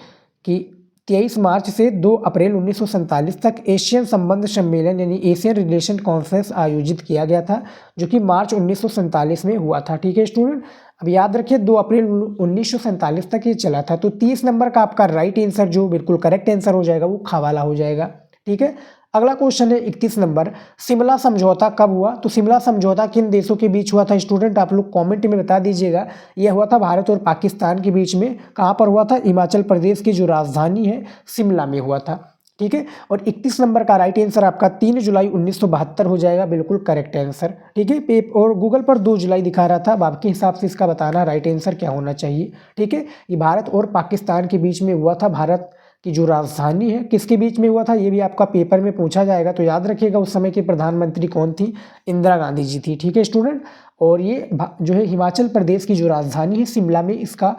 कि 23 मार्च से 2 अप्रैल 1947 तक एशियन संबंध सम्मेलन यानी एशियन रिलेशन कॉन्फ्रेंस आयोजित किया गया था, जो कि मार्च 1947 में हुआ था। ठीक है स्टूडेंट, अब याद रखिए 2 अप्रैल 1947 तक ये चला था। तो 30 नंबर का आपका राइट आंसर जो बिल्कुल करेक्ट आंसर हो जाएगा वो खवाला हो जाएगा। ठीक है, अगला क्वेश्चन है 31 नंबर, शिमला समझौता कब हुआ? तो शिमला समझौता किन देशों के बीच हुआ था स्टूडेंट? आप लोग कमेंट में बता दीजिएगा। यह हुआ था भारत और पाकिस्तान के बीच में। कहाँ पर हुआ था? हिमाचल प्रदेश की जो राजधानी है शिमला में हुआ था। ठीक है, और 31 नंबर का राइट आंसर आपका 3 जुलाई 1972 हो जाएगा, बिल्कुल करेक्ट आंसर। ठीक है, और गूगल पर 2 जुलाई दिखा रहा था, अब आपके हिसाब से इसका बताना राइट आंसर क्या होना चाहिए। ठीक है, ये भारत और पाकिस्तान के बीच में हुआ था। भारत की जो राजधानी है किसके बीच में हुआ था, ये भी आपका पेपर में पूछा जाएगा, तो याद रखिएगा उस समय की प्रधानमंत्री कौन थी? इंदिरा गांधी जी थी। ठीक है स्टूडेंट, और ये जो है हिमाचल प्रदेश की जो राजधानी है शिमला में इसका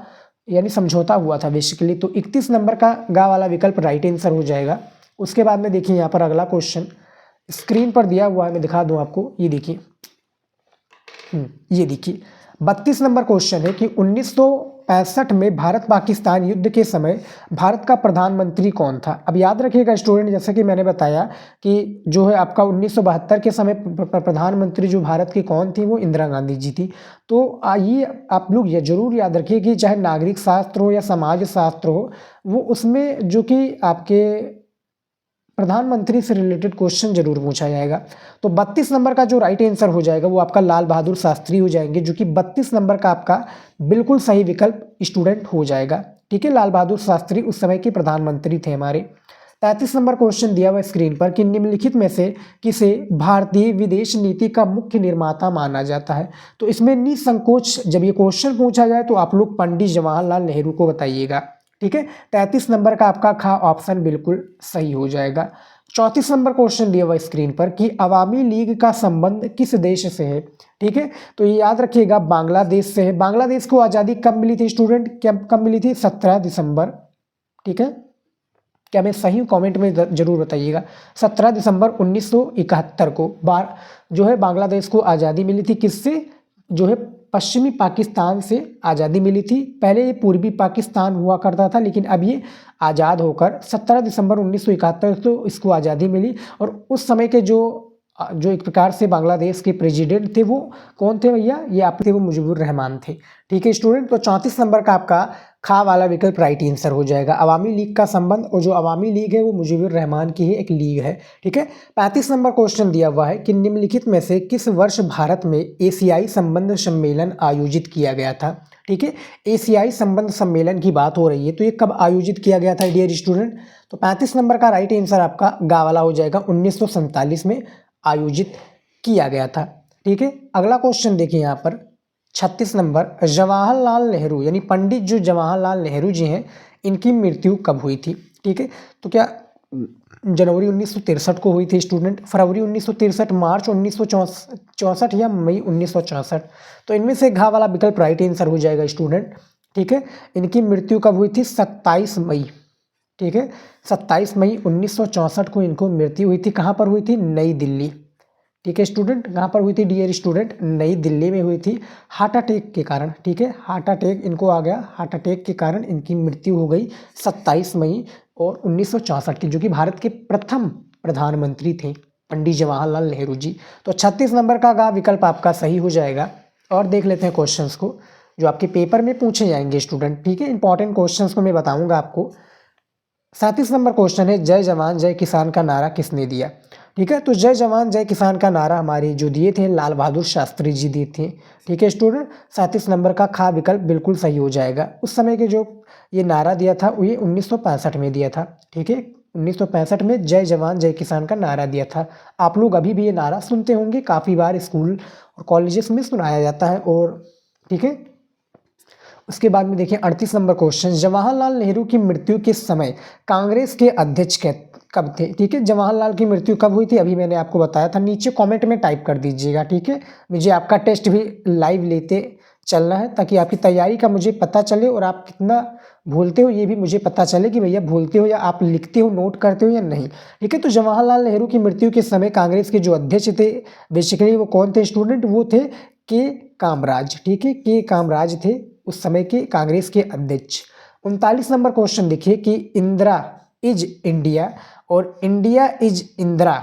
यानी समझौता हुआ था बेसिकली। तो 31 नंबर का गा वाला विकल्प राइट आंसर हो जाएगा। उसके बाद में देखिए यहाँ पर अगला क्वेश्चन स्क्रीन पर दिया हुआ है, मैं दिखा दूँ आपको, ये देखिए, ये देखिए 32 नंबर क्वेश्चन है कि 1965 में भारत पाकिस्तान युद्ध के समय भारत का प्रधानमंत्री कौन था? अब याद रखिएगा स्टूडेंट, जैसे कि मैंने बताया कि जो है आपका 1972 के समय प्रधानमंत्री जो भारत की कौन थी, वो इंदिरा गांधी जी थी। तो ये आप लोग ये जरूर याद रखिए कि चाहे नागरिक शास्त्र हो या समाज शास्त्र हो, वो उसमें जो कि आपके प्रधानमंत्री से रिलेटेड क्वेश्चन जरूर पूछा जाएगा। तो 32 नंबर का जो राइट आंसर हो जाएगा वो आपका लाल बहादुर शास्त्री हो जाएंगे, जो कि 32 नंबर का आपका बिल्कुल सही विकल्प स्टूडेंट हो जाएगा। ठीक है, लाल बहादुर शास्त्री उस समय के प्रधानमंत्री थे हमारे। 33 नंबर क्वेश्चन दिया हुआ स्क्रीन पर कि निम्नलिखित में से किसे भारतीय विदेश नीति का मुख्य निर्माता माना जाता है? तो इसमें निसंकोच जब ये क्वेश्चन पूछा जाए तो आप लोग पंडित जवाहरलाल नेहरू को बताइएगा। ठीक है, 33 नंबर का आपका खा ऑप्शन बिल्कुल सही हो जाएगा। 34 नंबर क्वेश्चन दिया हुआ स्क्रीन पर कि अवामी लीग का संबंध किस देश से है? ठीक है, तो ये याद रखिएगा बांग्लादेश से है। बांग्लादेश को आज़ादी कब मिली थी स्टूडेंट? कब मिली थी? 17 दिसंबर। ठीक है, क्या मैं सही हूँ? कमेंट में जरूर बताइएगा। 17 दिसंबर 1971 को जो है बांग्लादेश को आज़ादी मिली थी। किससे? जो है पश्चिमी पाकिस्तान से आज़ादी मिली थी। पहले ये पूर्वी पाकिस्तान हुआ करता था, लेकिन अब ये आज़ाद होकर 17 दिसंबर 1971 को इसको आज़ादी मिली। और उस समय के जो एक प्रकार से बांग्लादेश के प्रेसिडेंट थे वो कौन थे भैया? ये आप थे, वो मुजीबुर रहमान थे। ठीक है स्टूडेंट, तो 34 नंबर का आपका खा वाला विकल्प राइट आंसर हो जाएगा। अवामी लीग का संबंध, और जो अवामी लीग है वो मुजीबुर रहमान की ही एक लीग है। ठीक है, 35 नंबर क्वेश्चन दिया हुआ है कि निम्नलिखित में से किस वर्ष भारत में एशियाई संबंध सम्मेलन आयोजित किया गया था? ठीक है, एशियाई संबंध सम्मेलन की बात हो रही है, तो ये कब आयोजित किया गया था डियर स्टूडेंट? तो 35 नंबर का राइट आंसर आपका गा वाला हो जाएगा। 1947 में आयोजित किया गया था। ठीक है, अगला क्वेश्चन देखिए यहाँ पर 36 नंबर, जवाहरलाल नेहरू यानी पंडित जो जवाहरलाल नेहरू जी हैं, इनकी मृत्यु कब हुई थी? ठीक है, तो क्या जनवरी 1963 को हुई थी स्टूडेंट, फरवरी 1963, मार्च 1964 या मई 1964? तो इनमें से घा वाला विकल्प राइट आंसर हो जाएगा स्टूडेंट। ठीक है, इनकी मृत्यु कब हुई थी? 27 मई। ठीक है, 27 मई 1964 को इनको मृत्यु हुई थी। कहाँ पर हुई थी? नई दिल्ली। ठीक है स्टूडेंट, कहाँ पर हुई थी डियर स्टूडेंट? नई दिल्ली में हुई थी, हार्ट अटैक के कारण। ठीक है, हार्ट अटैक इनको आ गया, हार्ट अटैक के कारण इनकी मृत्यु हो गई 27 मई और 1964 की, जो कि भारत के प्रथम प्रधानमंत्री थे पंडित जवाहरलाल नेहरू जी। तो 36 नंबर का विकल्प आपका सही हो जाएगा। और देख लेते हैं क्वेश्चंस को जो आपके पेपर में पूछे जाएंगे स्टूडेंट। ठीक है, इंपॉर्टेंट क्वेश्चंस को मैं बताऊंगा आपको। 37 नंबर क्वेश्चन है, जय जवान जय किसान का नारा किसने दिया? ठीक है, तो जय जवान जय किसान का नारा हमारे जो दिए थे लाल बहादुर शास्त्री जी दिए थे। ठीक है स्टूडेंट, 37 नंबर का खा विकल्प बिल्कुल सही हो जाएगा। उस समय के जो ये नारा दिया था वो ये 1965 में दिया था। ठीक है, 1965 में जय जवान जय किसान का नारा दिया था। आप लोग अभी भी ये नारा सुनते होंगे, काफ़ी बार स्कूल और कॉलेजेस में सुनाया जाता है। और ठीक है, उसके बाद में देखिए 38 नंबर क्वेश्चन, जवाहरलाल नेहरू की मृत्यु के समय कांग्रेस के अध्यक्ष कब थे? ठीक है, जवाहरलाल की मृत्यु कब हुई थी? अभी मैंने आपको बताया था, नीचे कमेंट में टाइप कर दीजिएगा। ठीक है, मुझे आपका टेस्ट भी लाइव लेते चलना है ताकि आपकी तैयारी का मुझे पता चले और आप कितना भूलते हो ये भी मुझे पता चले कि भैया भूलते हो या आप लिखते हो, नोट करते हो या नहीं। ठीक है, तो जवाहरलाल नेहरू की मृत्यु के समय कांग्रेस के जो अध्यक्ष थे बेसिकली वो कौन थे स्टूडेंट? वो थे के कामराज। ठीक है, के कामराज थे उस समय के कांग्रेस के अध्यक्ष। 39 नंबर क्वेश्चन देखिए कि इंदिरा इज इंडिया और इंडिया इज इंदिरा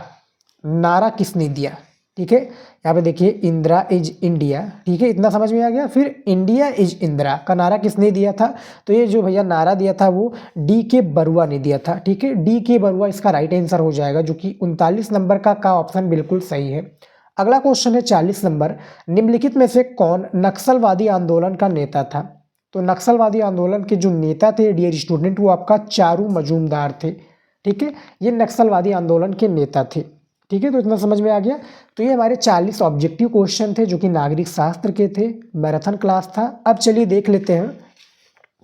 नारा किसने दिया? ठीक है, यहाँ पे देखिए इंदिरा इज इंडिया। ठीक है, इतना समझ में आ गया। फिर इंडिया इज इंदिरा का नारा किसने दिया था? तो ये जो भैया नारा दिया था वो डी के बरुआ ने दिया था। ठीक है, डी के बरुआ इसका राइट आंसर हो जाएगा, जो कि 39 नंबर का ऑप्शन बिल्कुल सही है। अगला क्वेश्चन है 40 नंबर, निम्नलिखित में से कौन नक्सलवादी आंदोलन का नेता था? तो नक्सलवादी आंदोलन के जो नेता थे डियर स्टूडेंट वो आपका चारू मजूमदार थे। ठीक है, ये नक्सलवादी आंदोलन के नेता थे। ठीक है, तो इतना समझ में आ गया। तो ये हमारे 40 ऑब्जेक्टिव क्वेश्चन थे जो कि नागरिक शास्त्र के थे, मैराथन क्लास था। अब चलिए देख लेते हैं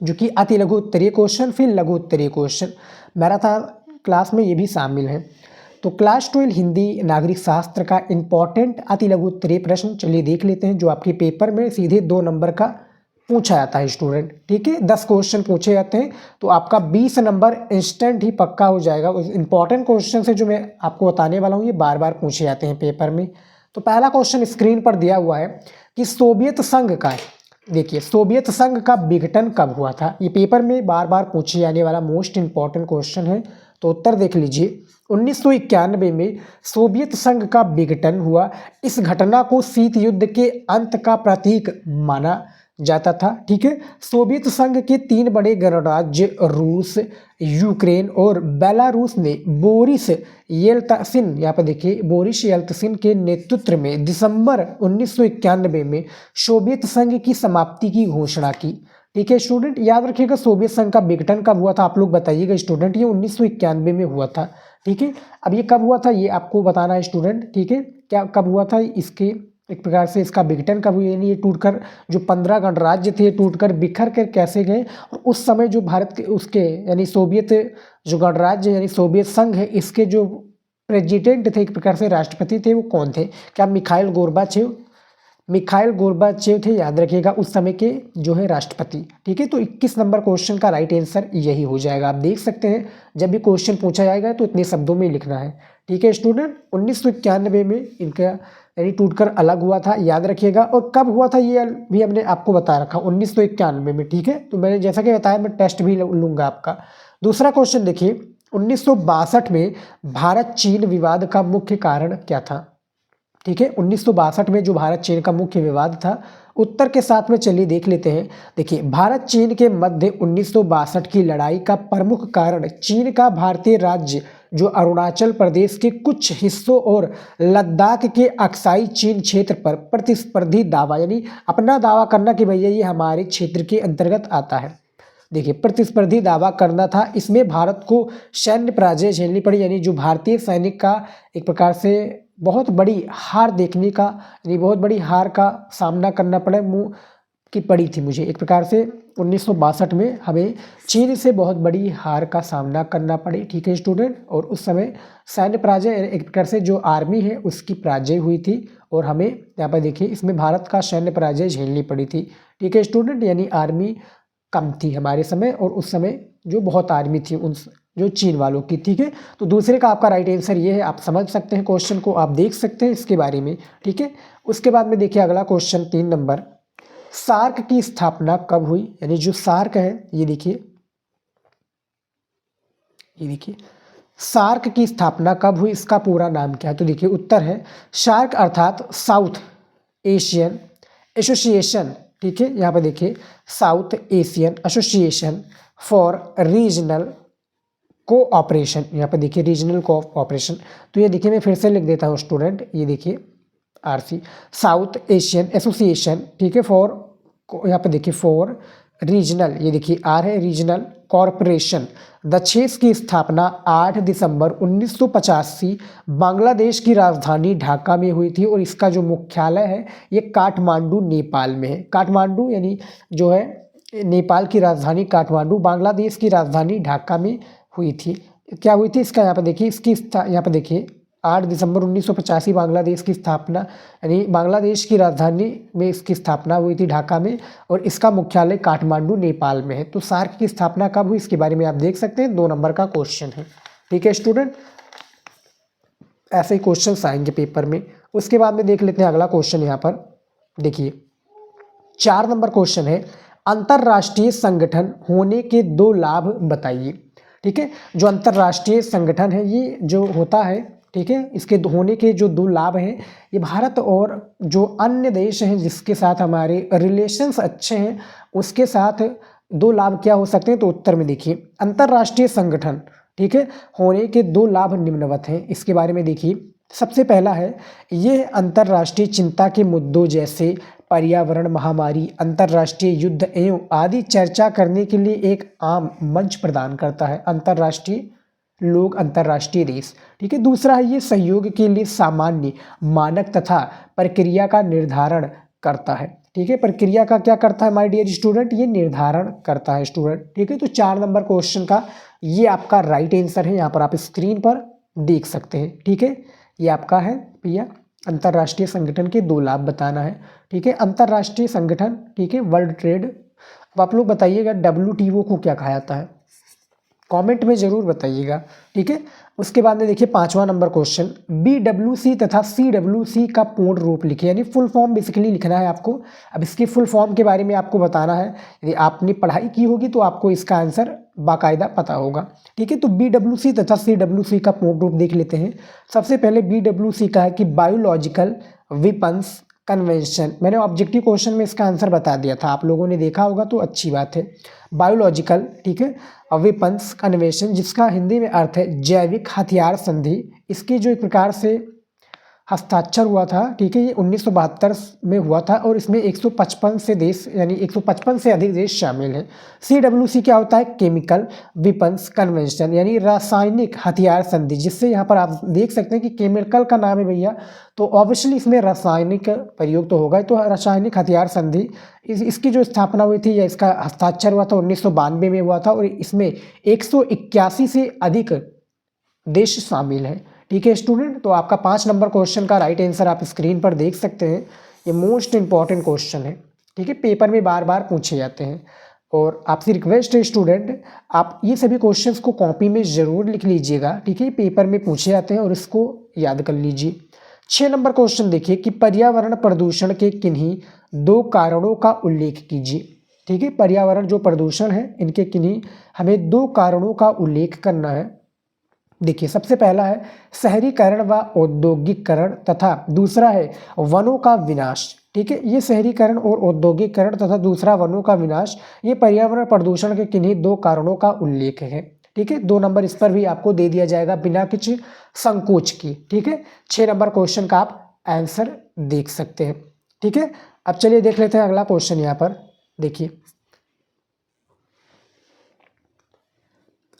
जो कि अति लघु उत्तरीय क्वेश्चन, फिर लघु उत्तरीय क्वेश्चन। मैराथन क्लास में ये भी शामिल है। तो क्लास 12 हिंदी नागरिक शास्त्र का इंपॉर्टेंट अति लघु उत्तरीय प्रश्न चलिए देख लेते हैं, जो आपके पेपर में सीधे 2 नंबर का पूछा जाता है स्टूडेंट। ठीक है, 10 क्वेश्चन पूछे जाते हैं, तो आपका 20 नंबर इंस्टेंट ही पक्का हो जाएगा। इंपॉर्टेंट क्वेश्चन से जो मैं आपको बताने वाला हूँ ये बार बार पूछे जाते हैं पेपर में। तो पहला क्वेश्चन स्क्रीन पर दिया हुआ है कि सोवियत संघ का देखिए सोवियत संघ का विघटन कब हुआ था, ये पेपर में बार बार पूछे जाने वाला मोस्ट इंपॉर्टेंट क्वेश्चन है। तो उत्तर देख लीजिए, 1991 में सोवियत संघ का विघटन हुआ। इस घटना को शीत युद्ध के अंत का प्रतीक माना जाता था। ठीक है, सोवियत संघ के 3 बड़े गणराज्य रूस, यूक्रेन और बेलारूस ने बोरिस येल्त्सिन, यहाँ पर देखिए बोरिस येल्त्सिन के नेतृत्व में दिसंबर 1991 में सोवियत संघ की समाप्ति की घोषणा की। ठीक है स्टूडेंट, याद रखिएगा सोवियत संघ का विघटन कब हुआ था, आप लोग बताइएगा स्टूडेंट। ये 1991 में हुआ था। ठीक है, अब ये कब हुआ था ये आपको बताना है स्टूडेंट। ठीक है, क्या कब हुआ था, इसके एक प्रकार से इसका विघटन कब हुआ, यानी ये टूटकर जो 15 गणराज्य थे टूटकर बिखर कर कैसे गए, और उस समय जो भारत के उसके यानी सोवियत जो गणराज्य यानी सोवियत संघ है इसके जो प्रेसिडेंट थे, एक प्रकार से राष्ट्रपति थे, वो कौन थे, क्या मिखाइल गोर्बाचेव थे, याद रखिएगा उस समय के जो है राष्ट्रपति। ठीक है, तो 21 नंबर क्वेश्चन का राइट आंसर यही हो जाएगा। आप देख सकते हैं जब भी क्वेश्चन पूछा जाएगा तो इतने शब्दों में लिखना है। ठीक है स्टूडेंट, 1991 में इनका यानी टूटकर अलग हुआ था, याद रखिएगा। और कब हुआ था ये भी हमने आपको बता रखा, 1991 में। ठीक है, तो मैंने जैसा कि बताया मैं टेस्ट भी लूँगा आपका। दूसरा क्वेश्चन देखिए, 1962 में भारत चीन विवाद का मुख्य कारण क्या था। ठीक है, 1962 में जो भारत चीन का मुख्य विवाद था, उत्तर के साथ में चलिए देख लेते हैं। देखिए भारत चीन के मध्य 1962 की लड़ाई का प्रमुख कारण चीन का भारतीय राज्य जो अरुणाचल प्रदेश के कुछ हिस्सों और लद्दाख के अक्साई चीन क्षेत्र पर प्रतिस्पर्धी दावा, यानी अपना दावा करना कि भैया ये हमारे क्षेत्र के अंतर्गत आता है। देखिए प्रतिस्पर्धी दावा करना था, इसमें भारत को सैन्य पराजय झेलनी पड़ी, यानी जो भारतीय सैनिक का एक प्रकार से बहुत बड़ी हार देखने का यानी बहुत बड़ी हार का सामना करना पड़ा मुँह की पड़ी थी मुझे। एक प्रकार से 1962 में हमें चीन से बहुत बड़ी हार का सामना करना पड़ी। ठीक है स्टूडेंट, और उस समय सैन्य पराजय एक प्रकार से जो आर्मी है उसकी पराजय हुई थी, और हमें यहाँ पर देखिए इसमें भारत का सैन्य पराजय झेलनी पड़ी थी। ठीक है स्टूडेंट, यानी आर्मी कम थी हमारे समय, और उस समय जो बहुत आर्मी थी उन जो चीन वालों की। ठीक है, तो दूसरे का आपका राइट आंसर ये है। आप समझ सकते हैं क्वेश्चन को, आप देख सकते हैं इसके बारे में। ठीक है, उसके बाद में देखिए अगला क्वेश्चन 3 नंबर, सार्क की स्थापना कब हुई, यानी जो सार्क है ये देखिए सार्क की स्थापना कब हुई, इसका पूरा नाम क्या है। तो देखिए उत्तर है सार्क अर्थात साउथ एशियन एसोसिएशन। ठीक है, यहाँ पर देखिए south Asian association for regional cooperation, यहाँ पे देखिए रीजनल कोऑपरेशन। तो ये देखिए मैं फिर से लिख देता हूँ स्टूडेंट, ये देखिए आरसी साउथ एशियन एसोसिएशन। ठीक है, फॉर यहाँ पे देखिए फॉर रीजनल, ये देखिए आर है रीजनल कॉरपोरेशन दक्षेस की स्थापना 8 दिसंबर 1985 बांग्लादेश की राजधानी ढाका में हुई थी, और इसका जो मुख्यालय है ये काठमांडू नेपाल में है। काठमांडू यानी जो है नेपाल की राजधानी काठमांडू, बांग्लादेश की राजधानी ढाका में हुई थी। क्या हुई थी इसका यहाँ पर देखिए, इसकी यहाँ पर देखिए 8 दिसंबर 1985 बांग्लादेश की स्थापना यानी बांग्लादेश की राजधानी में इसकी स्थापना हुई थी ढाका में, और इसका मुख्यालय काठमांडू नेपाल में है। तो सार्क की स्थापना कब हुई इसके बारे में आप देख सकते हैं, 2 नंबर का क्वेश्चन है। ठीक है स्टूडेंट, ऐसे ही क्वेश्चन आएंगे पेपर में। उसके बाद में देख लेते हैं अगला क्वेश्चन। यहाँ पर देखिए 4 नंबर क्वेश्चन है, अंतर्राष्ट्रीय संगठन होने के 2 लाभ बताइए। ठीक है, जो अंतर्राष्ट्रीय संगठन है ये जो होता है, ठीक है, इसके होने के जो 2 लाभ हैं, ये भारत और जो अन्य देश हैं जिसके साथ हमारे रिलेशंस अच्छे हैं उसके साथ 2 लाभ क्या हो सकते हैं। तो उत्तर में देखिए अंतर्राष्ट्रीय संगठन, ठीक है, होने के 2 लाभ निम्नवत हैं। इसके बारे में देखिए, सबसे पहला है ये अंतर्राष्ट्रीय चिंता के मुद्दों जैसे पर्यावरण, महामारी, अंतर्राष्ट्रीय युद्ध एवं आदि चर्चा करने के लिए एक आम मंच प्रदान करता है। अंतर्राष्ट्रीय लोग, अंतर्राष्ट्रीय देश। ठीक है, दूसरा है ये सहयोग के लिए सामान्य मानक तथा प्रक्रिया का निर्धारण करता है। ठीक है, प्रक्रिया का क्या करता है माय डियर स्टूडेंट, ये निर्धारण करता है स्टूडेंट। ठीक है, तो 4 नंबर क्वेश्चन का ये आपका राइट आंसर है, यहाँ पर आप स्क्रीन पर देख सकते हैं। ठीक है, ये आपका है भैया अंतर्राष्ट्रीय संगठन के 2 लाभ बताना है। ठीक है, अंतर्राष्ट्रीय संगठन, ठीक है, वर्ल्ड ट्रेड। अब आप लोग बताइएगा WTO को क्या कहा जाता है। कमेंट में ज़रूर बताइएगा, ठीक है। उसके बाद में देखिए 5वां नंबर क्वेश्चन, BWC तथा CWC का पूर्ण रूप लिखिए, यानी फुल फॉर्म बेसिकली लिखना है आपको। अब इसकी फुल फॉर्म के बारे में आपको बताना है, यदि आपने पढ़ाई की होगी तो आपको इसका आंसर बाकायदा पता होगा, ठीक है। तो BWC तथा CWC का पूर्ण रूप देख लेते हैं। सबसे पहले BWC का है कि बायोलॉजिकल वेपन्स कन्वेंशन। मैंने ऑब्जेक्टिव क्वेश्चन में इसका आंसर बता दिया था, आप लोगों ने देखा होगा तो अच्छी बात है। बायोलॉजिकल, ठीक है, वेपन्स कन्वेंशन, जिसका हिंदी में अर्थ है जैविक हथियार संधि। इसके जो एक प्रकार से हस्ताक्षर हुआ था, ठीक है, ये 1972 में हुआ था और इसमें 155 से देश, यानी 155 से अधिक देश शामिल हैं। CWC क्या होता है? केमिकल वेपन्स कन्वेंशन, यानी रासायनिक हथियार संधि, जिससे यहाँ पर आप देख सकते हैं कि केमिकल का नाम है भैया, तो ऑब्वियसली इसमें रासायनिक प्रयोग तो होगा। तो रासायनिक हथियार संधि, इसकी जो स्थापना हुई थी या इसका हस्ताक्षर हुआ था 1992 में हुआ था और इसमें 181 से अधिक देश शामिल हैं, ठीक है स्टूडेंट। तो आपका 5 नंबर क्वेश्चन का राइट आंसर आप स्क्रीन पर देख सकते हैं। ये मोस्ट इंपॉर्टेंट क्वेश्चन है, ठीक है, पेपर में बार बार पूछे जाते हैं। और आपसे रिक्वेस्ट है स्टूडेंट, आप ये सभी क्वेश्चंस को कॉपी में ज़रूर लिख लीजिएगा, ठीक है, पेपर में पूछे जाते हैं और इसको याद कर लीजिए। 6 नंबर क्वेश्चन देखिए कि पर्यावरण प्रदूषण के किन्हीं 2 कारणों का उल्लेख कीजिए, ठीक है। पर्यावरण जो प्रदूषण है इनके किन्हीं हमें 2 कारणों का उल्लेख करना है। देखिए सबसे पहला है शहरीकरण व औद्योगिकरण तथा दूसरा है वनों का विनाश, ठीक है। ये शहरीकरण और औद्योगिकरण तथा दूसरा वनों का विनाश, ये पर्यावरण प्रदूषण के किन्हीं 2 कारणों का उल्लेख है, ठीक है। 2 नंबर इस पर भी आपको दे दिया जाएगा बिना किसी संकोच की, ठीक है। 6 नंबर क्वेश्चन का आप आंसर देख सकते हैं, ठीक है। अब चलिए देख लेते हैं अगला क्वेश्चन। यहाँ पर देखिए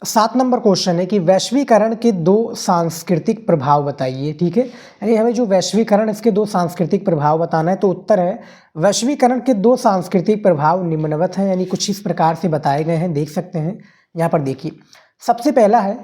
7 नंबर क्वेश्चन है कि वैश्वीकरण के 2 सांस्कृतिक प्रभाव बताइए, ठीक है। यानी हमें जो वैश्वीकरण, इसके 2 सांस्कृतिक प्रभाव बताना है। तो उत्तर है वैश्वीकरण के 2 सांस्कृतिक प्रभाव निम्नवत हैं, यानी कुछ इस प्रकार से बताए गए हैं, देख सकते हैं यहाँ पर। देखिए सबसे पहला है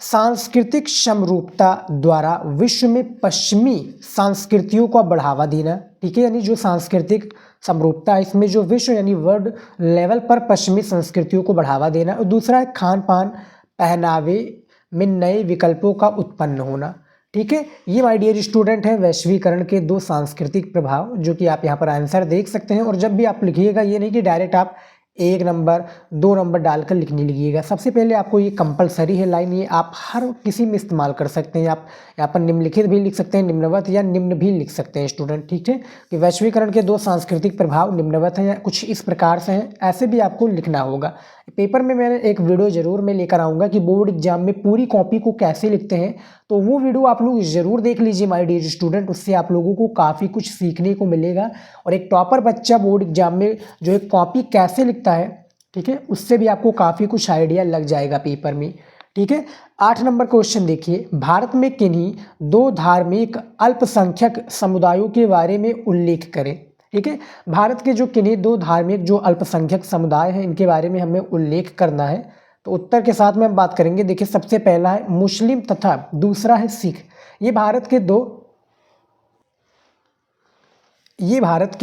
सांस्कृतिक समरूपता द्वारा विश्व में पश्चिमी संस्कृतियों को बढ़ावा देना, ठीक है। यानी जो सांस्कृतिक समरूपता है इसमें जो विश्व यानी वर्ल्ड लेवल पर पश्चिमी संस्कृतियों को बढ़ावा देना। और दूसरा है खान पान पहनावे में नए विकल्पों का उत्पन्न होना, ठीक है। ये माय डियर स्टूडेंट है वैश्वीकरण के 2 सांस्कृतिक प्रभाव, जो कि आप यहाँ पर आंसर देख सकते हैं। और जब भी आप लिखिएगा ये नहीं कि डायरेक्ट आप 1 नंबर 2 नंबर डालकर लिखने लगिएगा। सबसे पहले आपको ये कंपलसरी है लाइन, ये आप हर किसी में इस्तेमाल कर सकते हैं। आप यहाँ पर निम्नलिखित भी लिख सकते हैं, निम्नवत या निम्न भी लिख सकते हैं स्टूडेंट, ठीक है। कि वैश्वीकरण के 2 सांस्कृतिक प्रभाव निम्नवत हैं या कुछ इस प्रकार से हैं, ऐसे भी आपको लिखना होगा। पेपर में मैंने एक वीडियो ज़रूर मैं लेकर आऊँगा कि बोर्ड एग्जाम में पूरी कॉपी को कैसे लिखते हैं, तो वो वीडियो आप लोग ज़रूर देख लीजिए माय डियर स्टूडेंट। उससे आप लोगों को काफ़ी कुछ सीखने को मिलेगा और एक टॉपर बच्चा बोर्ड एग्जाम में जो एक कॉपी कैसे लिखता है, ठीक है, उससे भी आपको काफ़ी कुछ आइडिया लग जाएगा पेपर में, ठीक है। 8 नंबर क्वेश्चन देखिए, भारत में किन्हीं 2 धार्मिक अल्पसंख्यक समुदायों के बारे में उल्लेख करें, ठीक है। भारत के जो किन्हीं 2 धार्मिक जो अल्पसंख्यक समुदाय हैं इनके बारे में हमें उल्लेख करना है। तो उत्तर के साथ में हम बात करेंगे। देखिए सबसे पहला है मुस्लिम तथा दूसरा है सिख। ये भारत के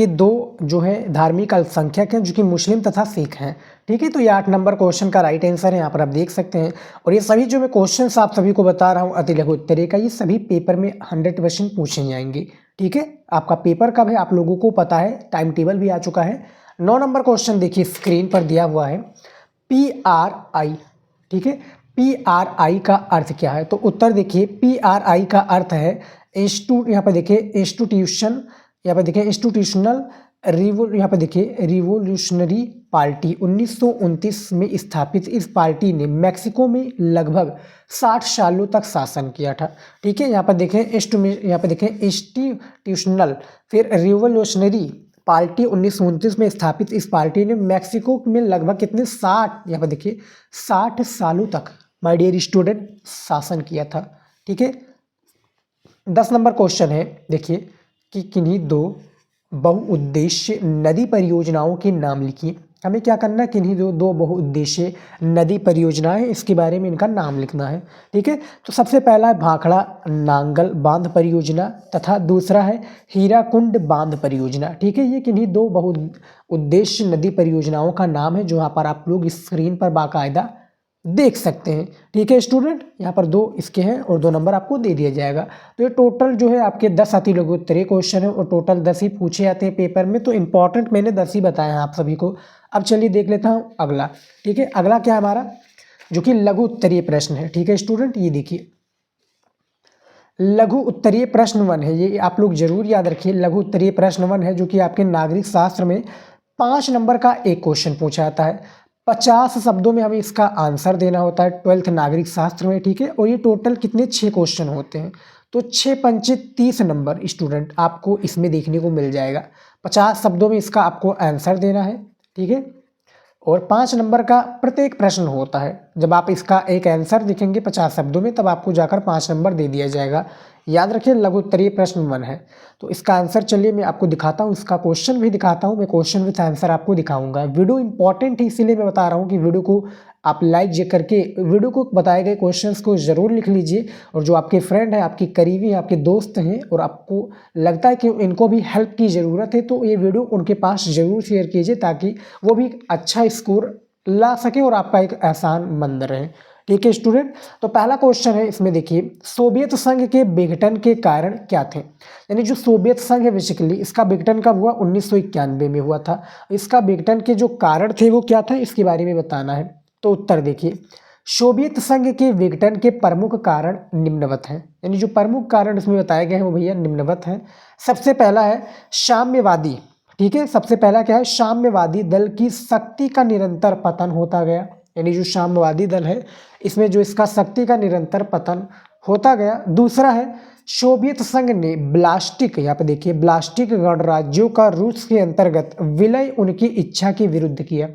दो जो है धार्मिक अल्पसंख्यक हैं, जो कि मुस्लिम तथा सिख हैं, ठीक है। तो ये 8 नंबर क्वेश्चन का राइट आंसर है, यहाँ पर आप देख सकते हैं। और ये सभी जो मैं क्वेश्चंस आप सभी को बता रहा हूँ अति लघु उत्तरीय का, ये सभी पेपर में 100% पूछे जाएंगे, ठीक है। आपका पेपर कब है आप लोगों को पता है, टाइम टेबल भी आ चुका है। 9 नंबर क्वेश्चन देखिए स्क्रीन पर दिया हुआ है PRI, ठीक है। PRI का अर्थ क्या है? तो उत्तर देखिए PRI का अर्थ है यहाँ पर देखिए इंस्टीट्यूशन, यहाँ पर देखिए इंस्टीट्यूशनल यहाँ पर देखिए रिवोल्यूशनरी पार्टी 1929 में स्थापित। इस पार्टी ने मेक्सिको में लगभग 60 सालों तक शासन किया था, ठीक है। यहाँ पर देखें इंस्टीट्यूशनल फिर रिवोल्यूशनरी पार्टी 1929 में स्थापित। इस पार्टी ने मेक्सिको में लगभग कितने 60, यहाँ पर देखिए 60 सालों तक माय डियर स्टूडेंट शासन किया था, ठीक है। 10 नंबर क्वेश्चन है देखिए कि किन्हीं 2 बहुउद्देश्य नदी परियोजनाओं के नाम लिखिए। हमें क्या करना है, किन्हीं 2 बहुउद्देश्य नदी परियोजनाएं, इसके बारे में इनका नाम लिखना है, ठीक है। तो सबसे पहला है भाखड़ा नांगल बांध परियोजना तथा दूसरा है हीराकुंड बांध परियोजना, ठीक है। ये किन्हीं 2 बहुउद्देश्य नदी परियोजनाओं का नाम है, जो यहाँ पर आप लोग स्क्रीन पर बाकायदा देख सकते हैं। ठीक है स्टूडेंट, यहाँ पर 2 इसके हैं और 2 नंबर आपको दे दिया जाएगा। तो ये टोटल जो है आपके 10 अति लघु उत्तरीय क्वेश्चन है और टोटल 10 ही पूछे जाते हैं पेपर में। तो इंपॉर्टेंट मैंने 10 ही बताए हैं आप सभी को। अब चलिए देख लेता हूँ अगला। ठीक है, अगला क्या हमारा, जो कि लघु उत्तरीय प्रश्न है। ठीक है स्टूडेंट, ये देखिए लघु उत्तरीय प्रश्न 1 है, ये आप लोग जरूर याद रखिए। लघु उत्तरीय प्रश्न 1 है जो कि आपके नागरिक शास्त्र में 5 नंबर का एक क्वेश्चन पूछा जाता है। 50 शब्दों में हमें इसका आंसर देना होता है 12th नागरिक शास्त्र में। ठीक है, और ये टोटल कितने 6 क्वेश्चन होते हैं। तो 6 पंचे 30 नंबर स्टूडेंट आपको इसमें देखने को मिल जाएगा। 50 शब्दों में इसका आपको आंसर देना है। ठीक है, और 5 नंबर का प्रत्येक प्रश्न होता है। जब आप इसका एक आंसर लिखेंगे 50 शब्दों में तब आपको जाकर 5 नंबर दे दिया जाएगा। याद रखिए लघु उत्तरीय प्रश्न 1 है। तो इसका आंसर चलिए मैं आपको दिखाता हूँ, इसका क्वेश्चन भी दिखाता हूँ। मैं क्वेश्चन विथ आंसर आपको दिखाऊंगा। वीडियो इंपॉर्टेंट है इसीलिए मैं बता रहा हूँ कि वीडियो को आप लाइक जे करके वीडियो को बताए गए क्वेश्चंस को ज़रूर लिख लीजिए। और जो आपके फ्रेंड हैं, आपके करीबी हैं, आपके दोस्त हैं और आपको लगता है कि इनको भी हेल्प की ज़रूरत है, तो ये वीडियो उनके पास ज़रूर शेयर कीजिए ताकि वो भी अच्छा स्कोर ला सके और आपका एक एहसान मंद रहे। ठीक है स्टूडेंट, तो पहला क्वेश्चन है इसमें देखिए, सोवियत संघ के विघटन के कारण क्या थे। यानी जो सोवियत संघ है बेसिकली इसका विघटन कब हुआ, 1991 में हुआ था। इसका विघटन के जो कारण थे वो क्या था, इसके बारे में बताना है। तो उत्तर देखिए, सोवियत संघ के विघटन के प्रमुख कारण निम्नवत हैं। यानी जो प्रमुख कारण इसमें बताए गए हैं वो भैया निम्नवत हैं। सबसे पहला है साम्यवादी। ठीक है, सबसे पहला क्या है, साम्यवादी दल की शक्ति का निरंतर पतन होता गया। यानी जो साम्यवादी दल है इसमें जो इसका शक्ति का निरंतर पतन होता गया। दूसरा है सोवियत संघ ने ब्लास्टिक, यहाँ पे देखिए ब्लास्टिक गणराज्यों का रूस के अंतर्गत विलय उनकी इच्छा के विरुद्ध किया।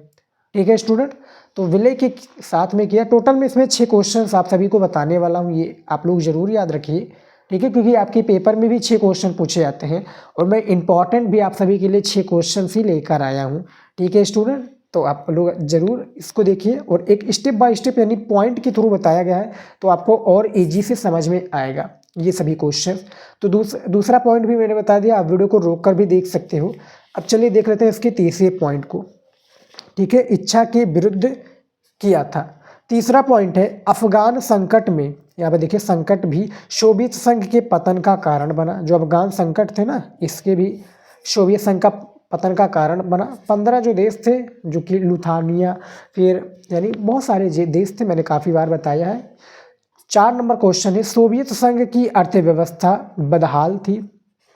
ठीक है स्टूडेंट, तो विलय के साथ में किया। टोटल में इसमें 6 क्वेश्चंस आप सभी को बताने वाला हूँ, ये आप लोग जरूर याद रखिए। ठीक है, क्योंकि आपके पेपर में भी 6 क्वेश्चन पूछे जाते हैं और मैं इंपॉर्टेंट भी आप सभी के लिए 6 क्वेश्चन ही लेकर आया हूँ। ठीक है स्टूडेंट, तो आप लोग जरूर इसको देखिए और एक स्टेप बाय स्टेप यानी पॉइंट के थ्रू बताया गया है तो आपको और इजी से समझ में आएगा ये सभी क्वेश्चन। तो दूसरा पॉइंट भी मैंने बता दिया, आप वीडियो को रोक कर भी देख सकते हो। अब चलिए देख लेते हैं इसके तीसरे पॉइंट को। ठीक है, इच्छा के विरुद्ध किया था। तीसरा पॉइंट है अफगान संकट में, यहाँ पे देखिए संकट भी सोवियत संघ के पतन का कारण बना। जो अफगान संकट थे ना, इसके भी सोवियत संघ का पतन का कारण बना। 15 जो देश थे जो कि लुथानिया, फिर यानी बहुत सारे देश थे, मैंने काफ़ी बार बताया है। 4 नंबर क्वेश्चन है सोवियत संघ की अर्थव्यवस्था बदहाल थी।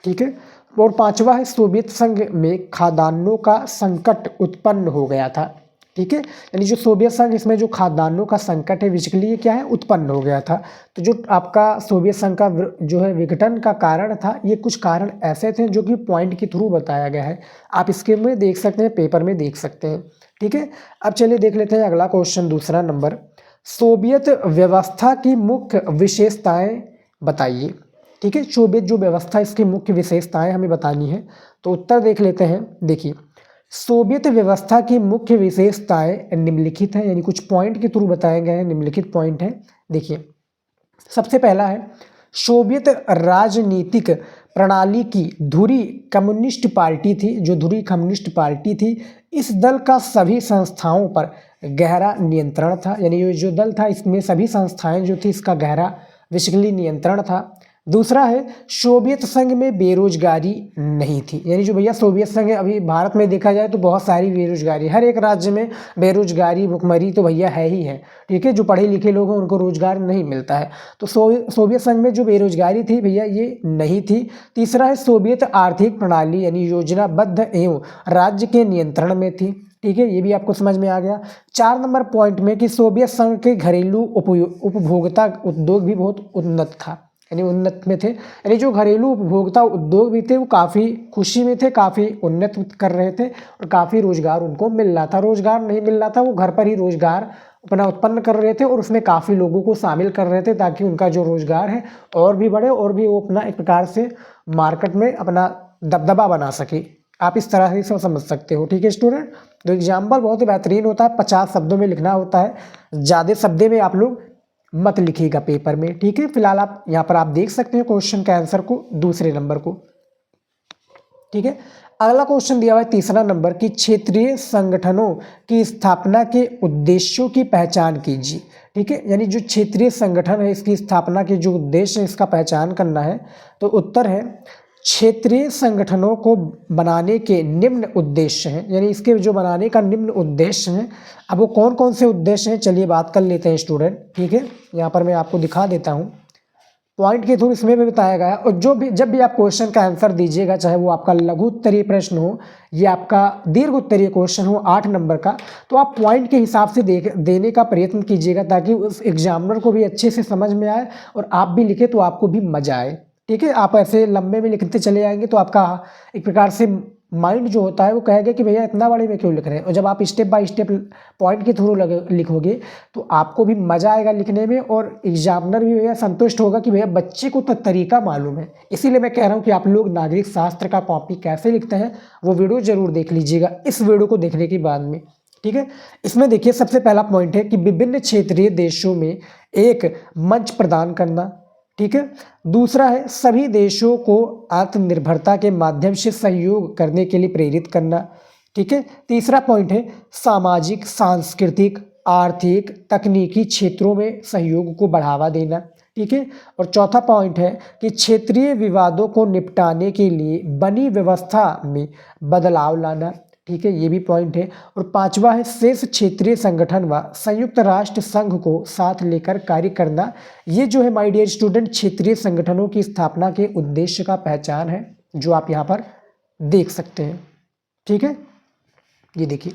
ठीक है, और 5वां है सोवियत संघ में खाद्यान्नों का संकट उत्पन्न हो गया था। ठीक है, यानी जो सोवियत संघ इसमें जो खाद्यान्नों का संकट है बेसिकली ये क्या है, उत्पन्न हो गया था। तो जो आपका सोवियत संघ का जो है विघटन का कारण था, ये कुछ कारण ऐसे थे जो कि पॉइंट के थ्रू बताया गया है। आप इसके में देख सकते हैं, पेपर में देख सकते हैं। ठीक है, अब चलिए देख लेते हैं अगला क्वेश्चन, दूसरा नंबर, सोवियत व्यवस्था की मुख्य विशेषताएं बताइए। ठीक है, सोवियत जो व्यवस्था इसकी मुख्य विशेषताएं हमें बतानी है। तो उत्तर देख लेते हैं। देखिए सोवियत व्यवस्था की मुख्य विशेषताएं निम्नलिखित हैं, यानी कुछ पॉइंट के थ्रू बताए गए हैं, निम्नलिखित पॉइंट हैं। देखिए सबसे पहला है सोवियत राजनीतिक प्रणाली की धुरी कम्युनिस्ट पार्टी थी। जो धुरी कम्युनिस्ट पार्टी थी, इस दल का सभी संस्थाओं पर गहरा नियंत्रण था। यानी ये जो दल था इसमें सभी संस्थाएं जो थी इसका गहरा बेसिकली नियंत्रण था। दूसरा है सोवियत संघ में बेरोजगारी नहीं थी। यानी जो भैया सोवियत संघ है, अभी भारत में देखा जाए तो बहुत सारी बेरोजगारी, हर एक राज्य में बेरोजगारी भुखमरी तो भैया है ही है। ठीक है, जो पढ़े लिखे लोग हैं उनको रोजगार नहीं मिलता है। तो सोवियत संघ में जो बेरोजगारी थी भैया ये नहीं थी। तीसरा है सोवियत आर्थिक प्रणाली यानी योजनाबद्ध एवं राज्य के नियंत्रण में थी। ठीक है, ये भी आपको समझ में आ गया। 4 नंबर पॉइंट में कि सोवियत संघ के घरेलू उपभोक्ता उद्योग भी बहुत उन्नत था, यानी उन्नत में थे। यानी जो घरेलू उपभोक्ता उद्योग भी थे वो काफ़ी खुशी में थे, काफ़ी उन्नत कर रहे थे और काफ़ी रोजगार उनको मिल रहा था। रोजगार नहीं मिल रहा था, वो घर पर ही रोजगार अपना उत्पन्न कर रहे थे और उसमें काफ़ी लोगों को शामिल कर रहे थे ताकि उनका जो रोजगार है और भी बढ़े और भी वो अपना एक प्रकार से मार्केट में अपना दबदबा बना सके। आप इस तरह से समझ सकते हो। ठीक है स्टूडेंट, तो एग्जाम्पल बहुत ही बेहतरीन होता है, 50 शब्दों में लिखना होता है, ज़्यादा शब्दों में आप लोग मत लिखिएगा पेपर में। ठीक है, फिलहाल आप यहाँ पर आप देख सकते हैं क्वेश्चन के आंसर को, दूसरे नंबर को। ठीक है, अगला क्वेश्चन दिया हुआ है तीसरा नंबर की क्षेत्रीय संगठनों की स्थापना के उद्देश्यों की पहचान कीजिए। ठीक है, यानी जो क्षेत्रीय संगठन है इसकी स्थापना के जो उद्देश्य है इसका पहचान करना है। तो उत्तर है क्षेत्रीय संगठनों को बनाने के निम्न उद्देश्य हैं, यानी इसके जो बनाने का निम्न उद्देश्य हैं। अब वो कौन कौन से उद्देश्य हैं चलिए बात कर लेते हैं स्टूडेंट। ठीक है, यहाँ पर मैं आपको दिखा देता हूँ पॉइंट के थ्रू, इसमें भी बताया गया है। और जब भी आप क्वेश्चन का आंसर दीजिएगा, चाहे वो आपका लघु उत्तरीय प्रश्न हो या आपका दीर्घ उत्तरीय क्वेश्चन हो 8 नंबर का, तो आप पॉइंट के हिसाब से देने का प्रयत्न कीजिएगा ताकि उस एग्जामिनर को भी अच्छे से समझ में आए और आप भी लिखे तो आपको भी मजा आए। ठीक है, आप ऐसे लंबे में लिखते चले जाएंगे तो आपका एक प्रकार से माइंड जो होता है वो कहेगा कि भैया इतना बड़े में क्यों लिख रहे हैं। और जब आप स्टेप बाय स्टेप पॉइंट के थ्रू लिखोगे तो आपको भी मज़ा आएगा लिखने में और एग्जामिनर भी भैया संतुष्ट होगा कि भैया बच्चे को तो तरीका मालूम है। इसीलिए मैं कह रहा हूँ कि आप लोग नागरिक शास्त्र का कॉपी कैसे लिखते हैं वो वीडियो जरूर देख लीजिएगा इस वीडियो को देखने के बाद में। ठीक है, इसमें देखिए सबसे पहला पॉइंट है कि विभिन्न क्षेत्रीय देशों में एक मंच प्रदान करना। ठीक है, दूसरा है सभी देशों को आत्मनिर्भरता के माध्यम से सहयोग करने के लिए प्रेरित करना। ठीक है, तीसरा पॉइंट है सामाजिक, सांस्कृतिक, आर्थिक, तकनीकी क्षेत्रों में सहयोग को बढ़ावा देना। ठीक है, और चौथा पॉइंट है कि क्षेत्रीय विवादों को निपटाने के लिए बनी व्यवस्था में बदलाव लाना। ठीक है, ये भी पॉइंट है। और पांचवा है शेष क्षेत्रीय संगठन व संयुक्त राष्ट्र संघ को साथ लेकर कार्य करना। ये जो है माय डियर स्टूडेंट क्षेत्रीय संगठनों की स्थापना के उद्देश्य का पहचान है जो आप यहाँ पर देख सकते हैं। ठीक है, ये देखिए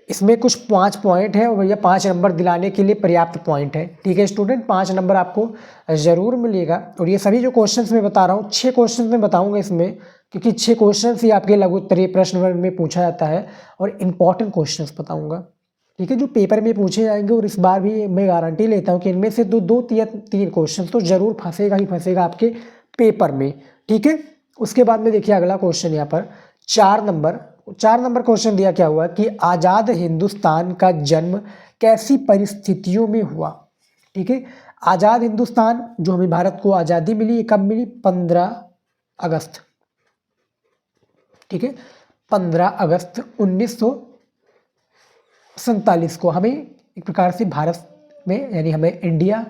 इसमें कुछ 5 पॉइंट है और भैया 5 नंबर दिलाने के लिए पर्याप्त पॉइंट है। ठीक है स्टूडेंट, 5 नंबर आपको ज़रूर मिलेगा। और ये सभी जो क्वेश्चंस मैं बता रहा हूँ 6 क्वेश्चन में बताऊँगा इसमें, क्योंकि 6 क्वेश्चन ही आपके लघु उत्तरीय प्रश्न में पूछा जाता है और इम्पॉर्टेंट क्वेश्चन बताऊँगा। ठीक है, जो पेपर में पूछे जाएंगे और इस बार भी मैं गारंटी लेता हूँ कि इनमें से दो या तीन क्वेश्चन तो ज़रूर फंसेगा ही फंसेगा आपके पेपर में। ठीक है, उसके बाद में देखिए अगला क्वेश्चन यहाँ पर 4 नंबर क्वेश्चन दिया क्या हुआ कि आज़ाद हिंदुस्तान का जन्म कैसी परिस्थितियों में हुआ। ठीक है, आज़ाद हिंदुस्तान जो हमें भारत को आज़ादी मिली ये कब मिली? 15 अगस्त। ठीक है, 15 अगस्त 1947 को हमें एक प्रकार से भारत में यानी हमें इंडिया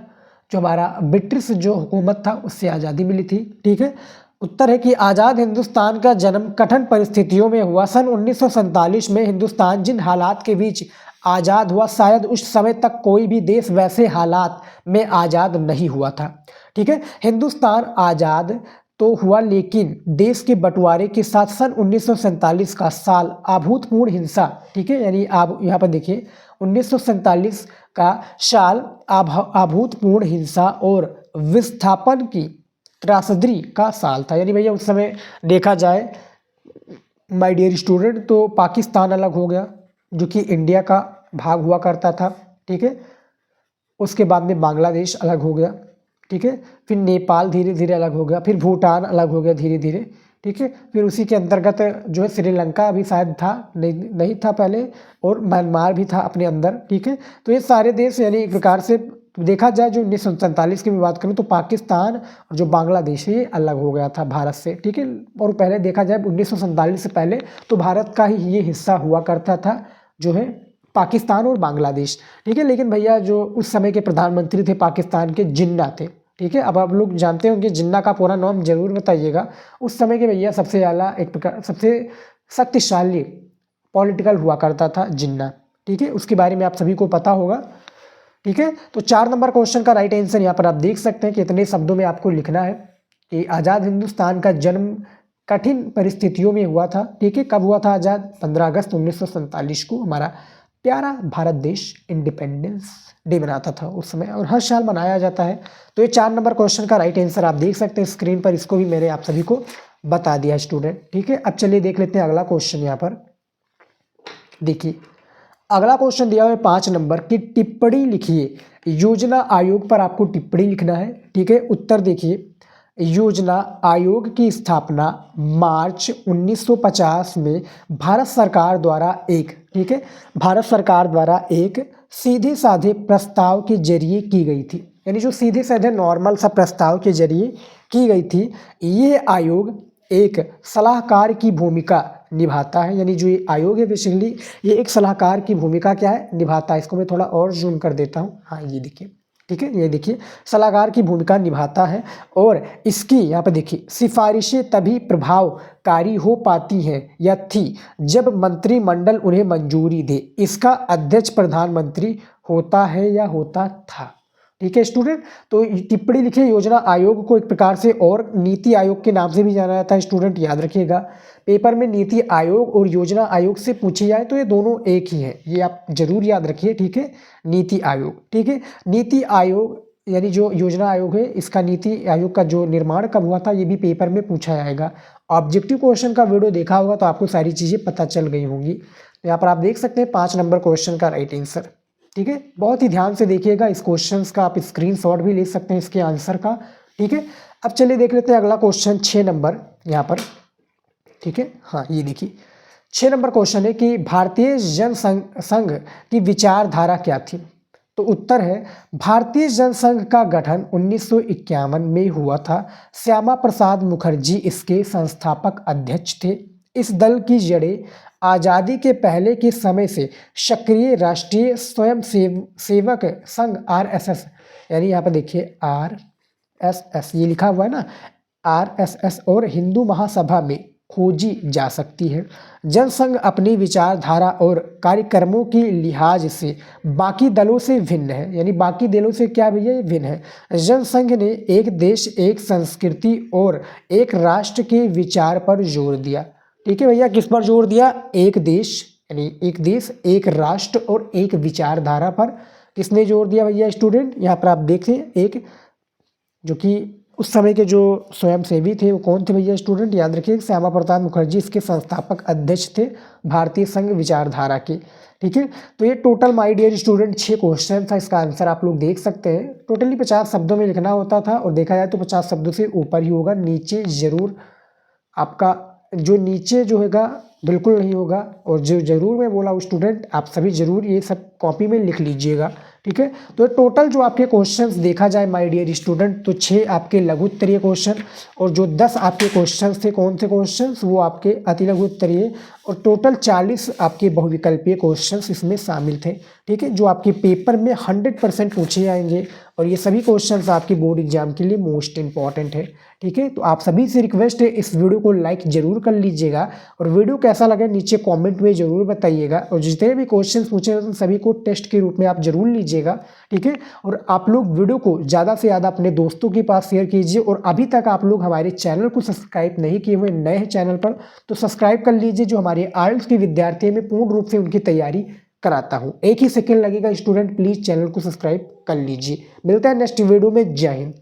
जो हमारा ब्रिटिश जो हुकूमत था उससे आज़ादी मिली थी। ठीक है, उत्तर है कि आज़ाद हिंदुस्तान का जन्म कठिन परिस्थितियों में हुआ। सन 1947 में हिंदुस्तान जिन हालात के बीच आज़ाद हुआ शायद उस समय तक कोई भी देश वैसे हालात में आज़ाद नहीं हुआ था। ठीक है, हिंदुस्तान आज़ाद तो हुआ लेकिन देश के बंटवारे के साथ सन 1947 का साल अभूतपूर्व हिंसा। ठीक है, यानी आप यहाँ पर देखिए 1947 का साल अभूतपूर्व हिंसा और विस्थापन की त्रासदी का साल था। यानी भैया उस समय देखा जाए माय डियर स्टूडेंट तो पाकिस्तान अलग हो गया जो कि इंडिया का भाग हुआ करता था। ठीक है, उसके बाद में बांग्लादेश अलग हो गया। ठीक है, फिर नेपाल धीरे धीरे अलग हो गया, फिर भूटान अलग हो गया धीरे धीरे। ठीक है, फिर उसी के अंतर्गत जो है श्रीलंका भी शायद था, नहीं था पहले, और म्यांमार भी था अपने अंदर। ठीक है, तो ये सारे देश यानी एक प्रकार से देखा जाए जो 1947 की भी बात करूँ तो पाकिस्तान और जो बांग्लादेश है ये अलग हो गया था भारत से। ठीक है, और पहले देखा जाए 1947 से पहले तो भारत का ही ये हिस्सा हुआ करता था जो है पाकिस्तान और बांग्लादेश। ठीक है, लेकिन भैया जो उस समय के प्रधानमंत्री थे पाकिस्तान के जिन्ना थे। ठीक है, अब आप लोग जानते होंगे जिन्ना का पूरा नाम जरूर बताइएगा। उस समय के भैया सबसे आला एक प्रकार सबसे शक्तिशाली पॉलिटिकल हुआ करता था जिन्ना। ठीक है, उसके बारे में आप सभी को पता होगा। ठीक है, तो 4 नंबर क्वेश्चन का राइट आंसर यहाँ पर आप देख सकते हैं कि इतने शब्दों में आपको लिखना है कि आज़ाद हिंदुस्तान का जन्म कठिन परिस्थितियों में हुआ था। ठीक है, कब हुआ था आज़ाद? 15 अगस्त 1947 को हमारा प्यारा भारत देश इंडिपेंडेंस डे मनाता था उस समय और हर साल मनाया जाता है। तो ये 4 नंबर क्वेश्चन का राइट आंसर आप देख सकते हैं स्क्रीन पर, इसको भी मैंने आप सभी को बता दिया स्टूडेंट। ठीक है, अब चलिए देख लेते हैं अगला क्वेश्चन। यहाँ पर देखिए अगला क्वेश्चन दिया हुआ है 5 नंबर की टिप्पणी लिखिए। योजना आयोग पर आपको टिप्पणी लिखना है। ठीक है, उत्तर देखिए योजना आयोग की स्थापना मार्च 1950 में भारत सरकार द्वारा ठीक है, भारत सरकार द्वारा एक सीधे साधे प्रस्ताव के जरिए की गई थी। यानी जो सीधे साधे नॉर्मल सा प्रस्ताव के जरिए की गई थी। ये आयोग एक सलाहकार की भूमिका निभाता है, यानी जो ये आयोग है बेसिकली ये एक सलाहकार की भूमिका क्या है निभाता है। इसको मैं थोड़ा और जूम कर देता हूँ। हाँ ये देखिए, ठीक है, ये देखिए सलाहकार की भूमिका निभाता है और इसकी यहाँ पर देखिए सिफारिशें तभी प्रभावकारी हो पाती हैं या थी जब मंत्रिमंडल उन्हें मंजूरी दे। इसका अध्यक्ष प्रधानमंत्री होता है या होता था। ठीक है स्टूडेंट, तो टिप्पणी लिखिए योजना आयोग को एक प्रकार से और नीति आयोग के नाम से भी जाना जाता है। स्टूडेंट याद रखिएगा, पेपर में नीति आयोग और योजना आयोग से पूछे जाए तो ये दोनों एक ही है, ये आप जरूर याद रखिए। ठीक है, नीति आयोग, ठीक है, नीति आयोग यानी जो योजना आयोग है इसका नीति आयोग का जो निर्माण कब हुआ था ये भी पेपर में पूछा जाएगा। ऑब्जेक्टिव क्वेश्चन का वीडियो देखा होगा तो आपको सारी चीज़ें पता चल गई होंगी। यहाँ पर आप देख सकते हैं 5 नंबर क्वेश्चन का राइट आंसर। ठीक है, बहुत ही ध्यान से देखिएगा, इस क्वेश्चंस का आप स्क्रीनशॉट भी ले सकते हैं इसके आंसर का। ठीक है, अब चलिए देख लेते हैं अगला क्वेश्चन 6 नंबर यहाँ पर। ठीक है, हाँ ये देखिए 6 नंबर क्वेश्चन है कि भारतीय जनसंघ की विचारधारा क्या थी। तो उत्तर है भारतीय जनसंघ का गठन 1951 में हुआ था। श्यामा प्रसाद मुखर्जी इसके संस्थापक अध्यक्ष थे। इस दल की जड़ें आज़ादी के पहले के समय से सक्रिय राष्ट्रीय स्वयं सेवक संघ RSS, यानी यहाँ पर देखिए RSS ये लिखा हुआ है ना, RSS और हिंदू महासभा में खोजी जा सकती है। जनसंघ अपनी विचारधारा और कार्यक्रमों के लिहाज से बाकी दलों से भिन्न है, यानी बाकी दलों से क्या भैया ये भिन्न है। जनसंघ ने एक देश एक संस्कृति और एक राष्ट्र के विचार पर जोर दिया। ठीक है भैया, किस पर जोर दिया? एक देश यानी एक देश एक राष्ट्र और एक विचारधारा पर किसने जोर दिया भैया स्टूडेंट? यहाँ पर आप देखें एक जो कि उस समय के जो स्वयंसेवी थे वो कौन थे भैया स्टूडेंट? याद रखिए श्यामा प्रसाद मुखर्जी इसके संस्थापक अध्यक्ष थे भारतीय संघ विचारधारा के। ठीक है, तो ये total my dear student 6 question था, इसका आंसर आप लोग देख सकते हैं। टोटली 50 शब्दों में लिखना होता था और देखा जाए तो 50 शब्दों से ऊपर ही होगा। नीचे जरूर आपका जो नीचे जो होगा बिल्कुल नहीं होगा, और जो जरूर मैं बोला हूँ स्टूडेंट आप सभी जरूर ये सब कॉपी में लिख लीजिएगा। ठीक है, तो टोटल जो आपके क्वेश्चंस देखा जाए माय डियर स्टूडेंट तो 6 आपके लघु उत्तरीय क्वेश्चन और जो 10 आपके क्वेश्चंस थे कौन से क्वेश्चंस? वो आपके अति लघु उत्तरीय, और टोटल 40 आपके बहुविकल्पीय क्वेश्चंस इसमें शामिल थे। ठीक है, जो आपके पेपर में 100% पूछे जाएंगे और ये सभी क्वेश्चंस आपके बोर्ड एग्जाम के लिए मोस्ट इंपॉर्टेंट है। ठीक है, तो आप सभी से रिक्वेस्ट है इस वीडियो को लाइक जरूर कर लीजिएगा और वीडियो कैसा लगे नीचे कमेंट में जरूर बताइएगा, और जितने भी क्वेश्चंस पूछे उन सभी को टेस्ट के रूप में आप जरूर लीजिएगा। ठीक है, और आप लोग वीडियो को ज़्यादा से ज़्यादा अपने दोस्तों के पास शेयर कीजिए, और अभी तक आप लोग हमारे चैनल को सब्सक्राइब नहीं किए हुए नए हैं चैनल पर तो सब्सक्राइब कर लीजिए। जो हमारे IELTS के विद्यार्थी हैं मैं पूर्ण रूप से उनकी तैयारी कराता हूँ। एक ही सेकेंड लगेगा स्टूडेंट, प्लीज़ चैनल को सब्सक्राइब कर लीजिए। मिलता है नेक्स्ट वीडियो में। जय हिंद।